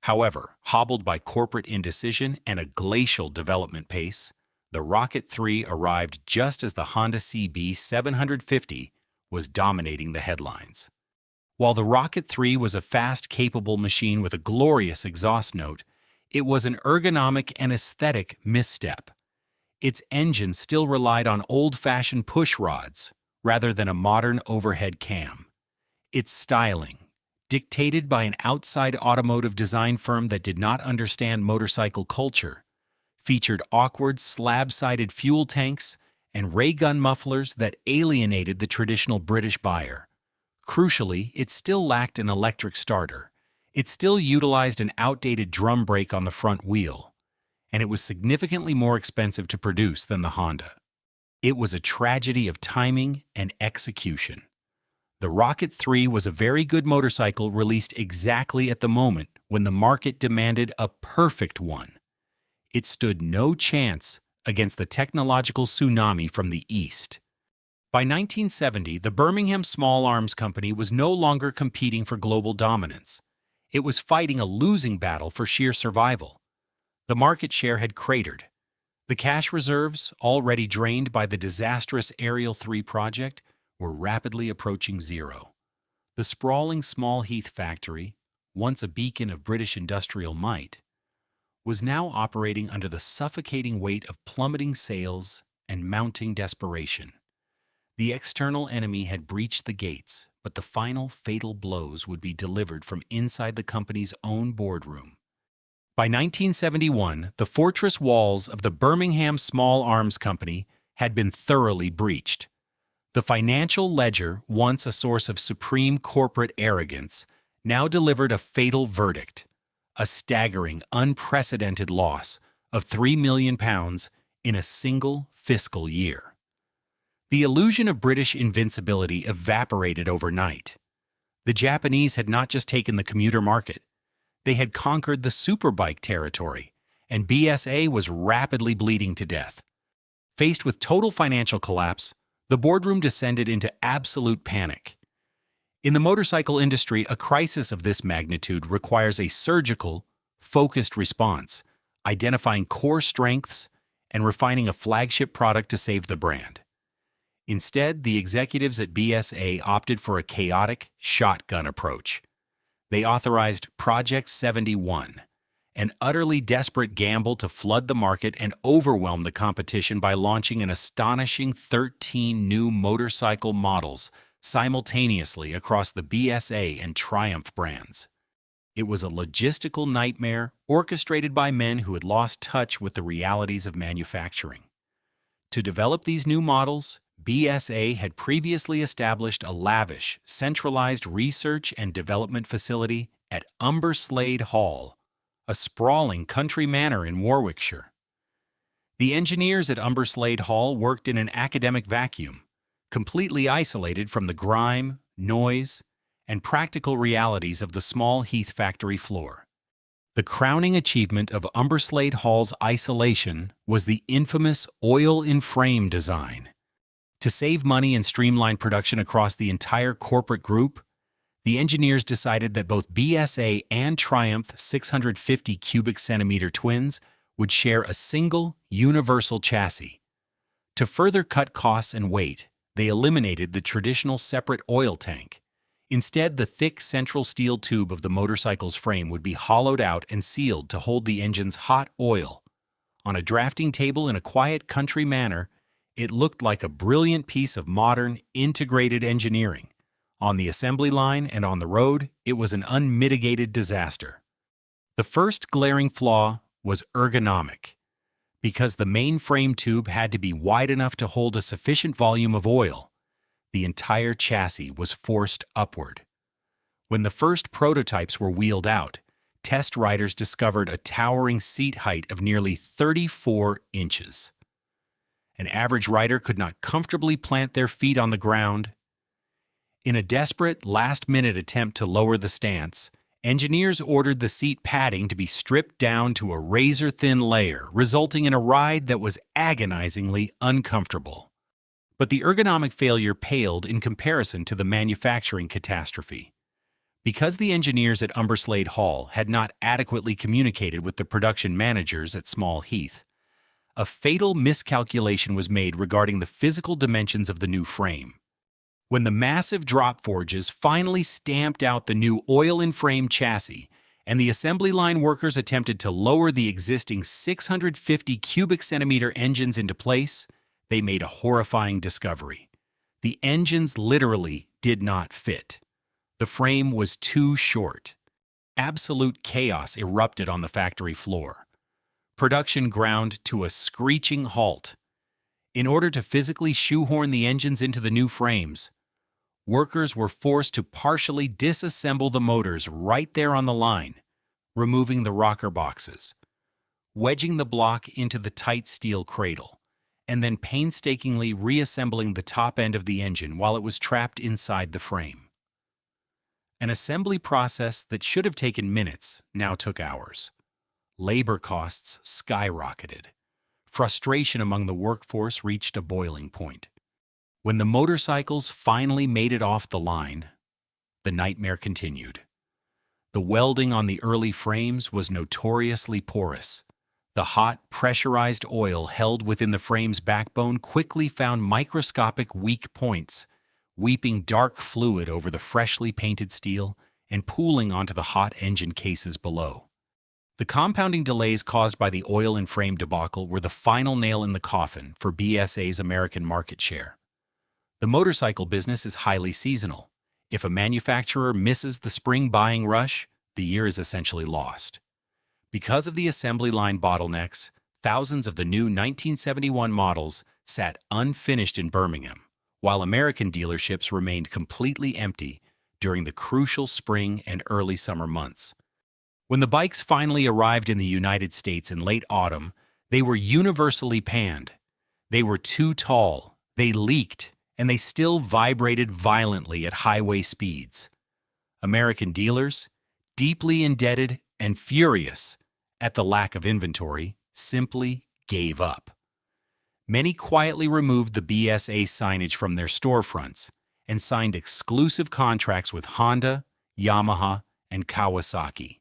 S1: However, hobbled by corporate indecision and a glacial development pace, the Rocket 3 arrived just as the Honda CB 750 was dominating the headlines. While the Rocket 3 was a fast, capable machine with a glorious exhaust note, it was an ergonomic and aesthetic misstep. Its engine still relied on old-fashioned push rods rather than a modern overhead cam. Its styling, dictated by an outside automotive design firm that did not understand motorcycle culture, featured awkward slab-sided fuel tanks and ray gun mufflers that alienated the traditional British buyer. Crucially, it still lacked an electric starter. It still utilized an outdated drum brake on the front wheel, and it was significantly more expensive to produce than the Honda. It was a tragedy of timing and execution. The Rocket 3 was a very good motorcycle released exactly at the moment when the market demanded a perfect one. It stood no chance against the technological tsunami from the East. By 1970, the Birmingham Small Arms Company was no longer competing for global dominance. It was fighting a losing battle for sheer survival. The market share had cratered. The cash reserves, already drained by the disastrous Ariel 3 project, were rapidly approaching zero. The sprawling Small Heath factory, once a beacon of British industrial might, was now operating under the suffocating weight of plummeting sales and mounting desperation. The external enemy had breached the gates, but the final fatal blows would be delivered from inside the company's own boardroom. By 1971, the fortress walls of the Birmingham Small Arms Company had been thoroughly breached. The financial ledger, once a source of supreme corporate arrogance, now delivered a fatal verdict, a staggering, unprecedented loss of £3 million in a single fiscal year. The illusion of British invincibility evaporated overnight. The Japanese had not just taken the commuter market, they had conquered the superbike territory, and BSA was rapidly bleeding to death. Faced with total financial collapse, the boardroom descended into absolute panic. In the motorcycle industry, a crisis of this magnitude requires a surgical, focused response, identifying core strengths and refining a flagship product to save the brand. Instead, the executives at BSA opted for a chaotic shotgun approach. They authorized Project 71, an utterly desperate gamble to flood the market and overwhelm the competition by launching an astonishing 13 new motorcycle models simultaneously across the BSA and Triumph brands. It was a logistical nightmare orchestrated by men who had lost touch with the realities of manufacturing. To develop these new models, BSA had previously established a lavish, centralized research and development facility at Umberslade Hall, a sprawling country manor in Warwickshire. The engineers at Umberslade Hall worked in an academic vacuum, completely isolated from the grime, noise, and practical realities of the Small Heath factory floor. The crowning achievement of Umberslade Hall's isolation was the infamous oil-in-frame design. To save money and streamline production across the entire corporate group, the engineers decided that both BSA and Triumph 650 cubic centimeter twins would share a single, universal chassis. To further cut costs and weight, they eliminated the traditional separate oil tank. Instead, the thick central steel tube of the motorcycle's frame would be hollowed out and sealed to hold the engine's hot oil. On a drafting table in a quiet country manor, it looked like a brilliant piece of modern, integrated engineering. On the assembly line and on the road, it was an unmitigated disaster. The first glaring flaw was ergonomic. Because the main frame tube had to be wide enough to hold a sufficient volume of oil, the entire chassis was forced upward. When the first prototypes were wheeled out, test riders discovered a towering seat height of nearly 34 inches. An average rider could not comfortably plant their feet on the ground. In a desperate, last-minute attempt to lower the stance, engineers ordered the seat padding to be stripped down to a razor-thin layer, resulting in a ride that was agonizingly uncomfortable. But the ergonomic failure paled in comparison to the manufacturing catastrophe. Because the engineers at Umberslade Hall had not adequately communicated with the production managers at Small Heath, a fatal miscalculation was made regarding the physical dimensions of the new frame. When the massive drop forges finally stamped out the new oil-in-frame chassis, and the assembly line workers attempted to lower the existing 650 cubic centimeter engines into place, they made a horrifying discovery. The engines literally did not fit. The frame was too short. Absolute chaos erupted on the factory floor. Production ground to a screeching halt. In order to physically shoehorn the engines into the new frames, workers were forced to partially disassemble the motors right there on the line, removing the rocker boxes, wedging the block into the tight steel cradle, and then painstakingly reassembling the top end of the engine while it was trapped inside the frame. An assembly process that should have taken minutes now took hours. Labor costs skyrocketed. Frustration among the workforce reached a boiling point. When the motorcycles finally made it off the line, the nightmare continued. The welding on the early frames was notoriously porous. The hot, pressurized oil held within the frame's backbone quickly found microscopic weak points, weeping dark fluid over the freshly painted steel and pooling onto the hot engine cases below. The compounding delays caused by the oil-in-frame debacle were the final nail in the coffin for BSA's American market share. The motorcycle business is highly seasonal. If a manufacturer misses the spring buying rush, the year is essentially lost. Because of the assembly line bottlenecks, thousands of the new 1971 models sat unfinished in Birmingham, while American dealerships remained completely empty during the crucial spring and early summer months. When the bikes finally arrived in the United States in late autumn, they were universally panned. They were too tall, they leaked, and they still vibrated violently at highway speeds. American dealers, deeply indebted and furious at the lack of inventory, simply gave up. Many quietly removed the BSA signage from their storefronts and signed exclusive contracts with Honda, Yamaha, and Kawasaki.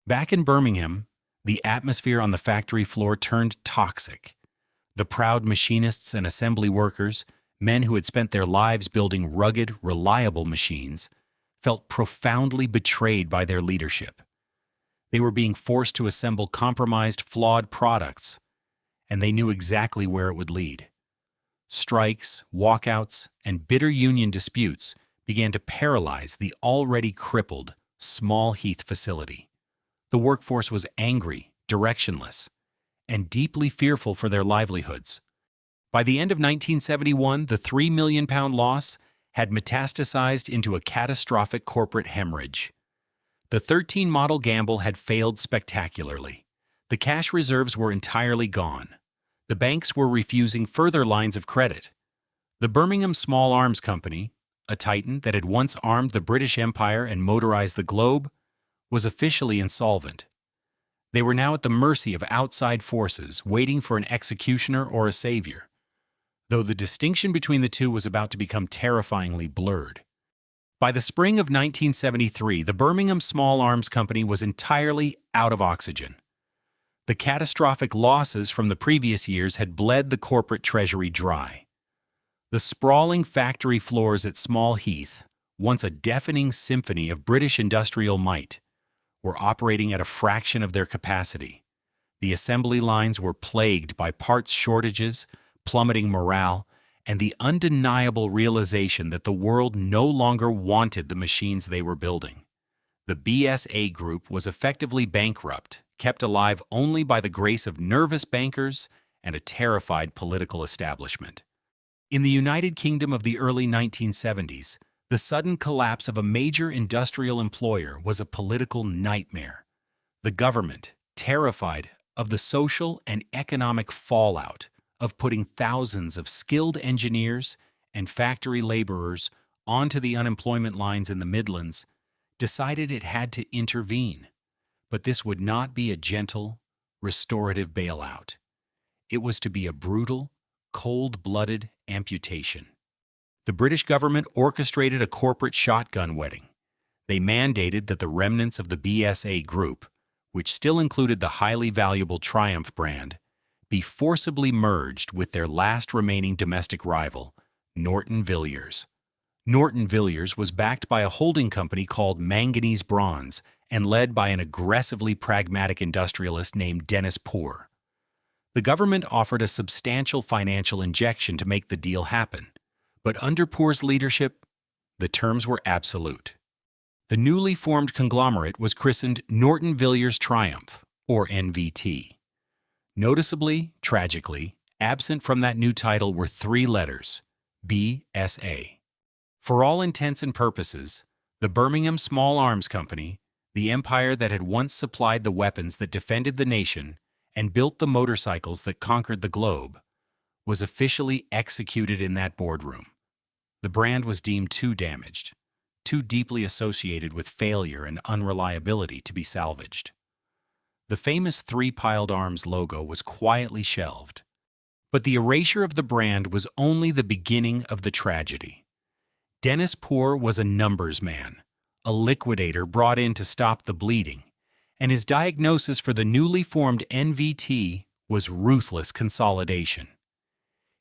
S1: Back in Birmingham, the atmosphere on the factory floor turned toxic. The proud machinists and assembly workers, men who had spent their lives building rugged, reliable machines, felt profoundly betrayed by their leadership. They were being forced to assemble compromised, flawed products, and they knew exactly where it would lead. Strikes, walkouts, and bitter union disputes began to paralyze the already crippled Small Heath facility. The workforce was angry, directionless, and deeply fearful for their livelihoods. By the end of 1971, the £3 million loss had metastasized into a catastrophic corporate hemorrhage. The 13 model gamble had failed spectacularly. The cash reserves were entirely gone. The banks were refusing further lines of credit. The Birmingham Small Arms Company, a titan that had once armed the British Empire and motorized the globe, was officially insolvent. They were now at the mercy of outside forces, waiting for an executioner or a savior, though the distinction between the two was about to become terrifyingly blurred. By the spring of 1973, the Birmingham Small Arms Company was entirely out of oxygen. The catastrophic losses from the previous years had bled the corporate treasury dry. The sprawling factory floors at Small Heath, once a deafening symphony of British industrial might, were operating at a fraction of their capacity. The assembly lines were plagued by parts shortages, plummeting morale, and the undeniable realization that the world no longer wanted the machines they were building. The BSA group was effectively bankrupt, kept alive only by the grace of nervous bankers and a terrified political establishment. In the United Kingdom of the early 1970s, the sudden collapse of a major industrial employer was a political nightmare. The government, terrified of the social and economic fallout of putting thousands of skilled engineers and factory laborers onto the unemployment lines in the Midlands, decided it had to intervene. But this would not be a gentle, restorative bailout. It was to be a brutal, cold-blooded amputation. The British government orchestrated a corporate shotgun wedding. They mandated that the remnants of the BSA group, which still included the highly valuable Triumph brand, be forcibly merged with their last remaining domestic rival, Norton Villiers. Norton Villiers was backed by a holding company called Manganese Bronze and led by an aggressively pragmatic industrialist named Dennis Poor. The government offered a substantial financial injection to make the deal happen, but under Poor's leadership, the terms were absolute. The newly formed conglomerate was christened Norton Villiers Triumph, or NVT. Noticeably, tragically, absent from that new title were three letters, BSA. For all intents and purposes, the Birmingham Small Arms Company, the empire that had once supplied the weapons that defended the nation and built the motorcycles that conquered the globe, was officially executed in that boardroom. The brand was deemed too damaged, too deeply associated with failure and unreliability to be salvaged. The famous three-piled arms logo was quietly shelved, but the erasure of the brand was only the beginning of the tragedy. Dennis Poor was a numbers man, a liquidator brought in to stop the bleeding, and his diagnosis for the newly formed NVT was ruthless consolidation.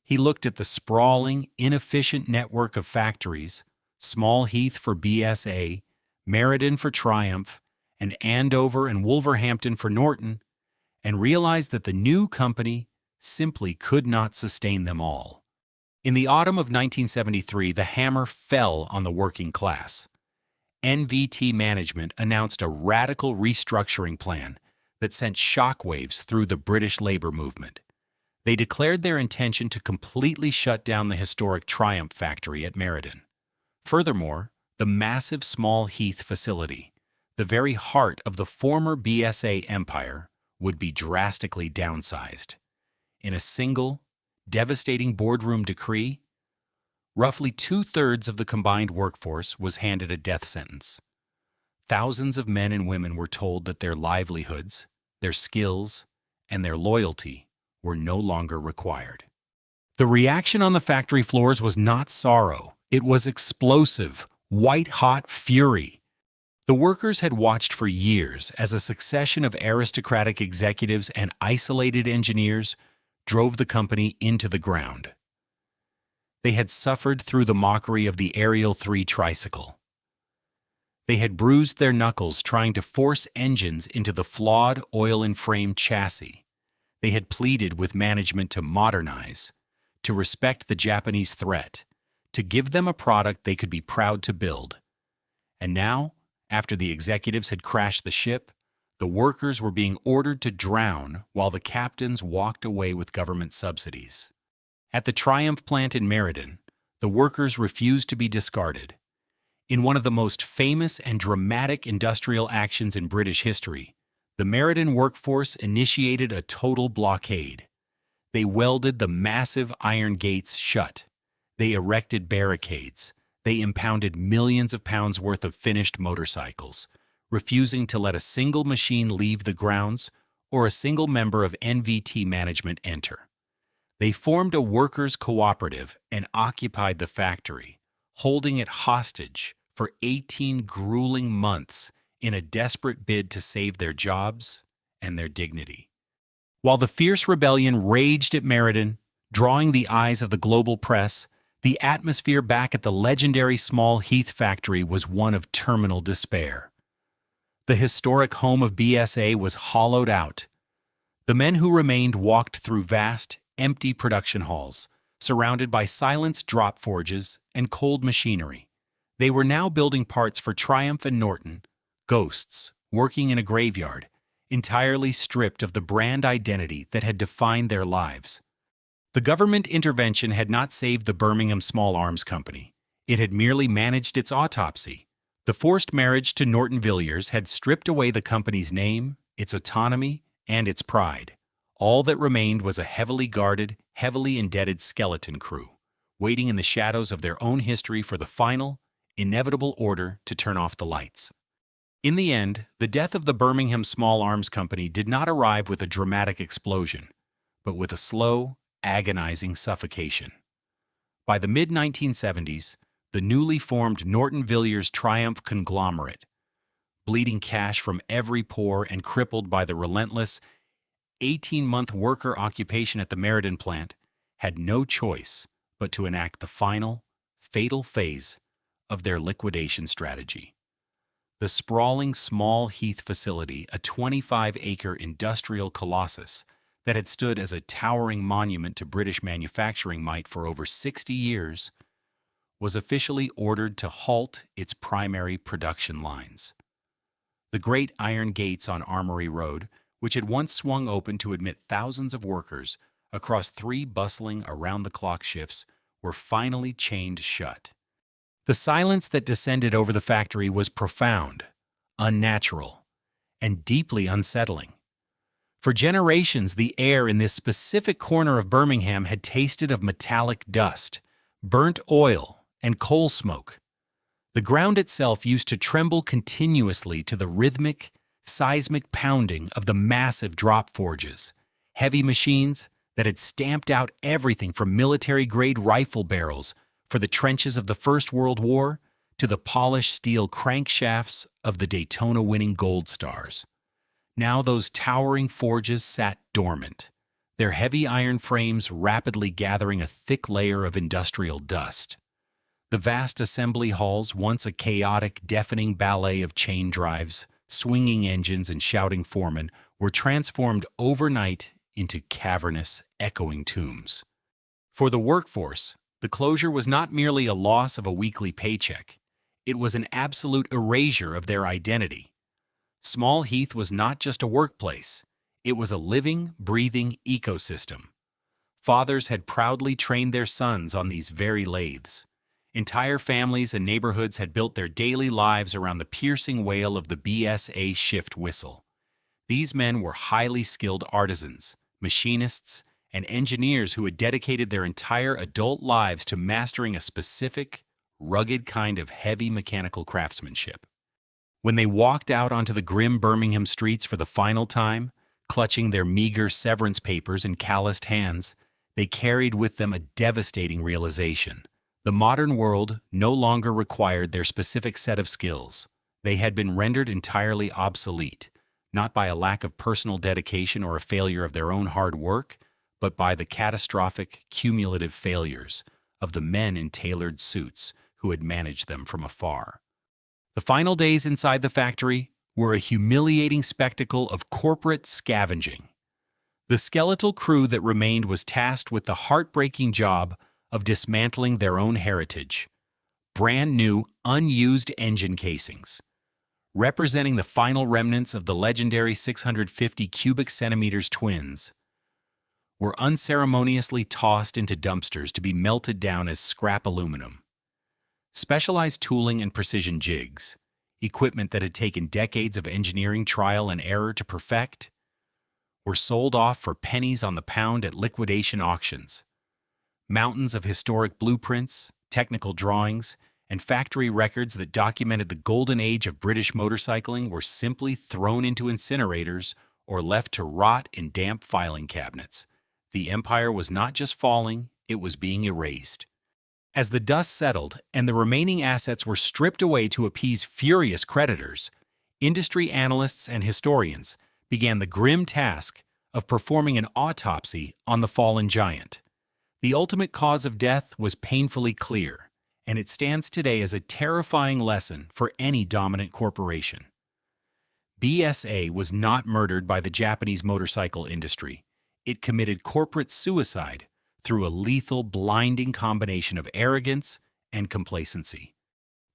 S1: He looked at the sprawling, inefficient network of factories, Small Heath for BSA, Meriden for Triumph, and Andover and Wolverhampton for Norton, and realized that the new company simply could not sustain them all. In the autumn of 1973, the hammer fell on the working class. NVT management announced a radical restructuring plan that sent shockwaves through the British labor movement. They declared their intention to completely shut down the historic Triumph factory at Meriden. Furthermore, the massive Small Heath facility, the very heart of the former BSA empire, would be drastically downsized. In a single, devastating boardroom decree, roughly two-thirds of the combined workforce was handed a death sentence. Thousands of men and women were told that their livelihoods, their skills, and their loyalty were no longer required. The reaction on the factory floors was not sorrow. It was explosive, white-hot fury. The workers had watched for years as a succession of aristocratic executives and isolated engineers drove the company into the ground. They had suffered through the mockery of the Ariel 3 tricycle. They had bruised their knuckles trying to force engines into the flawed oil-and-frame chassis. They had pleaded with management to modernize, to respect the Japanese threat, to give them a product they could be proud to build. And now, After the executives had crashed the ship, the workers were being ordered to drown while the captains walked away with government subsidies. At the Triumph plant in Meriden, the workers refused to be discarded. In one of the most famous and dramatic industrial actions in British history, the Meriden workforce initiated a total blockade. They welded the massive iron gates shut. They erected barricades. They impounded millions of pounds worth of finished motorcycles, refusing to let a single machine leave the grounds or a single member of NVT management enter. They formed a workers' cooperative and occupied the factory, holding it hostage for 18 grueling months in a desperate bid to save their jobs and their dignity. While the fierce rebellion raged at Meriden, drawing the eyes of the global press, the atmosphere back at the legendary Small Heath factory was one of terminal despair. The historic home of BSA was hollowed out. The men who remained walked through vast, empty production halls, surrounded by silenced drop forges and cold machinery. They were now building parts for Triumph and Norton, ghosts working in a graveyard, entirely stripped of the brand identity that had defined their lives. The government intervention had not saved the Birmingham Small Arms Company. It had merely managed its autopsy. The forced marriage to Norton Villiers had stripped away the company's name, its autonomy, and its pride. All that remained was a heavily guarded, heavily indebted skeleton crew, waiting in the shadows of their own history for the final, inevitable order to turn off the lights. In the end, the death of the Birmingham Small Arms Company did not arrive with a dramatic explosion, but with a slow, agonizing suffocation. By the mid-1970s, the newly formed Norton Villiers Triumph conglomerate, bleeding cash from every pore and crippled by the relentless 18-month worker occupation at the Meriden plant, had no choice but to enact the final, fatal phase of their liquidation strategy. The sprawling Small Heath facility, a 25-acre industrial colossus that had stood as a towering monument to British manufacturing might for over 60 years, was officially ordered to halt its primary production lines. The great iron gates on Armory Road, which had once swung open to admit thousands of workers across 3 bustling around-the-clock shifts, were finally chained shut. The silence that descended over the factory was profound, unnatural, and deeply unsettling. For generations, the air in this specific corner of Birmingham had tasted of metallic dust, burnt oil, and coal smoke. The ground itself used to tremble continuously to the rhythmic, seismic pounding of the massive drop forges, heavy machines that had stamped out everything from military-grade rifle barrels for the trenches of the First World War to the polished steel crankshafts of the Daytona-winning Gold Stars. Now those towering forges sat dormant, their heavy iron frames rapidly gathering a thick layer of industrial dust. The vast assembly halls, once a chaotic, deafening ballet of chain drives, swinging engines, and shouting foremen, were transformed overnight into cavernous, echoing tombs. For the workforce, the closure was not merely a loss of a weekly paycheck. It was an absolute erasure of their identity. Small Heath was not just a workplace. It was a living, breathing ecosystem. Fathers had proudly trained their sons on these very lathes. Entire families and neighborhoods had built their daily lives around the piercing wail of the BSA shift whistle. These men were highly skilled artisans, machinists, and engineers who had dedicated their entire adult lives to mastering a specific, rugged kind of heavy mechanical craftsmanship. When they walked out onto the grim Birmingham streets for the final time, clutching their meager severance papers in calloused hands, they carried with them a devastating realization. The modern world no longer required their specific set of skills. They had been rendered entirely obsolete, not by a lack of personal dedication or a failure of their own hard work, but by the catastrophic, cumulative failures of the men in tailored suits who had managed them from afar. The final days inside the factory were a humiliating spectacle of corporate scavenging. The skeletal crew that remained was tasked with the heartbreaking job of dismantling their own heritage, brand new, unused engine casings, representing the final remnants of the legendary 650 cubic centimeters twins, were unceremoniously tossed into dumpsters to be melted down as scrap aluminum. Specialized tooling and precision jigs, equipment that had taken decades of engineering trial and error to perfect, were sold off for pennies on the pound at liquidation auctions. Mountains of historic blueprints, technical drawings, and factory records that documented the golden age of British motorcycling were simply thrown into incinerators or left to rot in damp filing cabinets. The empire was not just falling, it was being erased. As the dust settled and the remaining assets were stripped away to appease furious creditors, industry analysts and historians began the grim task of performing an autopsy on the fallen giant. The ultimate cause of death was painfully clear, and it stands today as a terrifying lesson for any dominant corporation. BSA was not murdered by the Japanese motorcycle industry. It committed corporate suicide through a lethal, blinding combination of arrogance and complacency.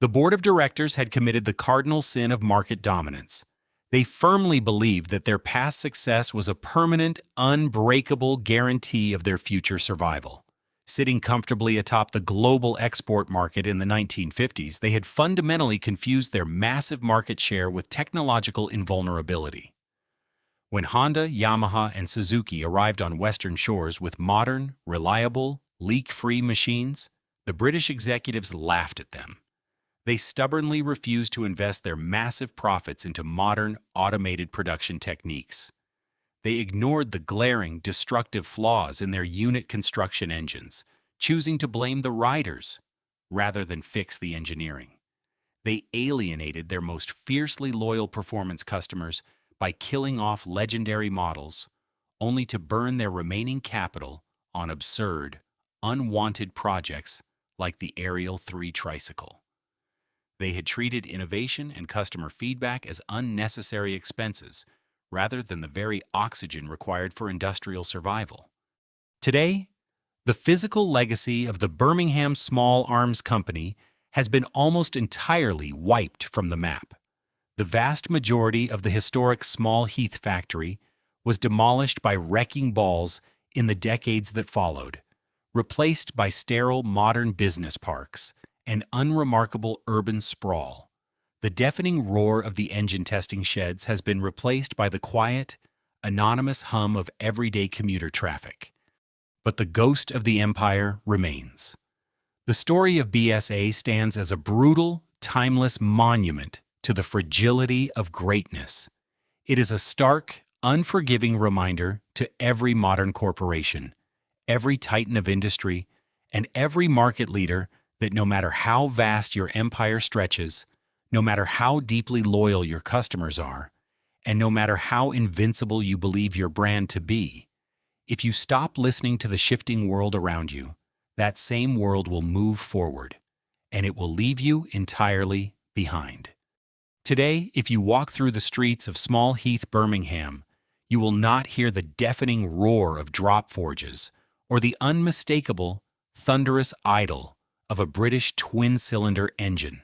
S1: The board of directors had committed the cardinal sin of market dominance. They firmly believed that their past success was a permanent, unbreakable guarantee of their future survival. Sitting comfortably atop the global export market in the 1950s, they had fundamentally confused their massive market share with technological invulnerability. When Honda, Yamaha, and Suzuki arrived on Western shores with modern, reliable, leak-free machines, the British executives laughed at them. They stubbornly refused to invest their massive profits into modern, automated production techniques. They ignored the glaring, destructive flaws in their unit construction engines, choosing to blame the riders rather than fix the engineering. They alienated their most fiercely loyal performance customers by killing off legendary models, only to burn their remaining capital on absurd, unwanted projects like the Ariel 3 tricycle. They had treated innovation and customer feedback as unnecessary expenses, rather than the very oxygen required for industrial survival. Today, the physical legacy of the Birmingham Small Arms Company has been almost entirely wiped from the map. The vast majority of the historic Small Heath factory was demolished by wrecking balls in the decades that followed, replaced by sterile modern business parks and unremarkable urban sprawl. The deafening roar of the engine testing sheds has been replaced by the quiet, anonymous hum of everyday commuter traffic. But the ghost of the empire remains. The story of BSA stands as a brutal, timeless monument to the fragility of greatness. It is a stark, unforgiving reminder to every modern corporation, every titan of industry, and every market leader that no matter how vast your empire stretches, no matter how deeply loyal your customers are, and no matter how invincible you believe your brand to be, if you stop listening to the shifting world around you, that same world will move forward, and it will leave you entirely behind. Today, if you walk through the streets of Small Heath, Birmingham, you will not hear the deafening roar of drop forges or the unmistakable, thunderous idle of a British twin-cylinder engine.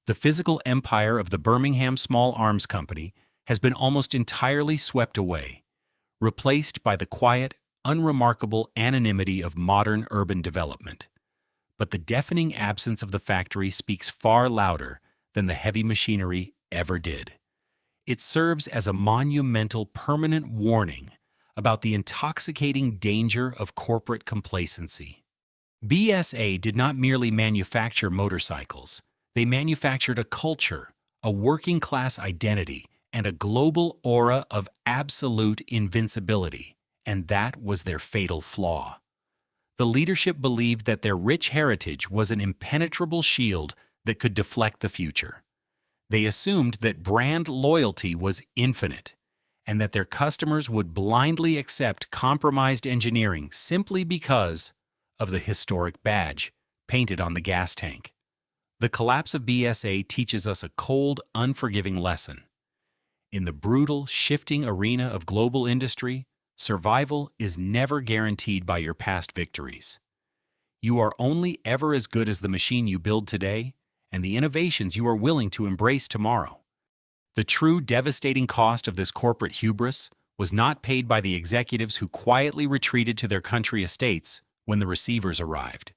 S1: The physical empire of the Birmingham Small Arms Company has been almost entirely swept away, replaced by the quiet, unremarkable anonymity of modern urban development. But the deafening absence of the factory speaks far louder than the heavy machinery ever did. It serves as a monumental, permanent warning about the intoxicating danger of corporate complacency. BSA did not merely manufacture motorcycles. They manufactured a culture, a working-class identity, and a global aura of absolute invincibility, and that was their fatal flaw. The leadership believed that their rich heritage was an impenetrable shield that could deflect the future. They assumed that brand loyalty was infinite, and that their customers would blindly accept compromised engineering simply because of the historic badge painted on the gas tank. The collapse of BSA teaches us a cold, unforgiving lesson. In the brutal, shifting arena of global industry, survival is never guaranteed by your past victories. You are only ever as good as the machine you build today and the innovations you are willing to embrace tomorrow. The true devastating cost of this corporate hubris was not paid by the executives who quietly retreated to their country estates when the receivers arrived.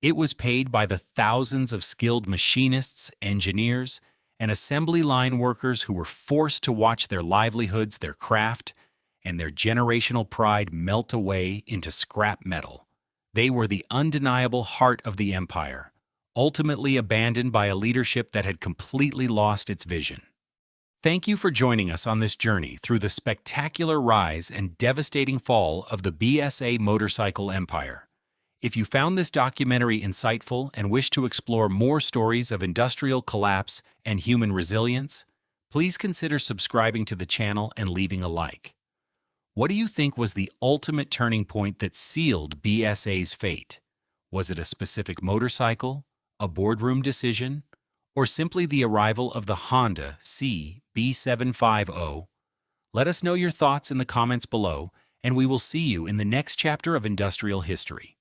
S1: It was paid by the thousands of skilled machinists, engineers, and assembly line workers who were forced to watch their livelihoods, their craft, and their generational pride melt away into scrap metal. They were the undeniable heart of the empire, ultimately abandoned by a leadership that had completely lost its vision. Thank you for joining us on this journey through the spectacular rise and devastating fall of the BSA motorcycle empire. If you found this documentary insightful and wish to explore more stories of industrial collapse and human resilience, please consider subscribing to the channel and leaving a like. What do you think was the ultimate turning point that sealed BSA's fate? Was it a specific motorcycle, a boardroom decision, or simply the arrival of the Honda CB750? Let us know your thoughts in the comments below, and we will see you in the next chapter of industrial history.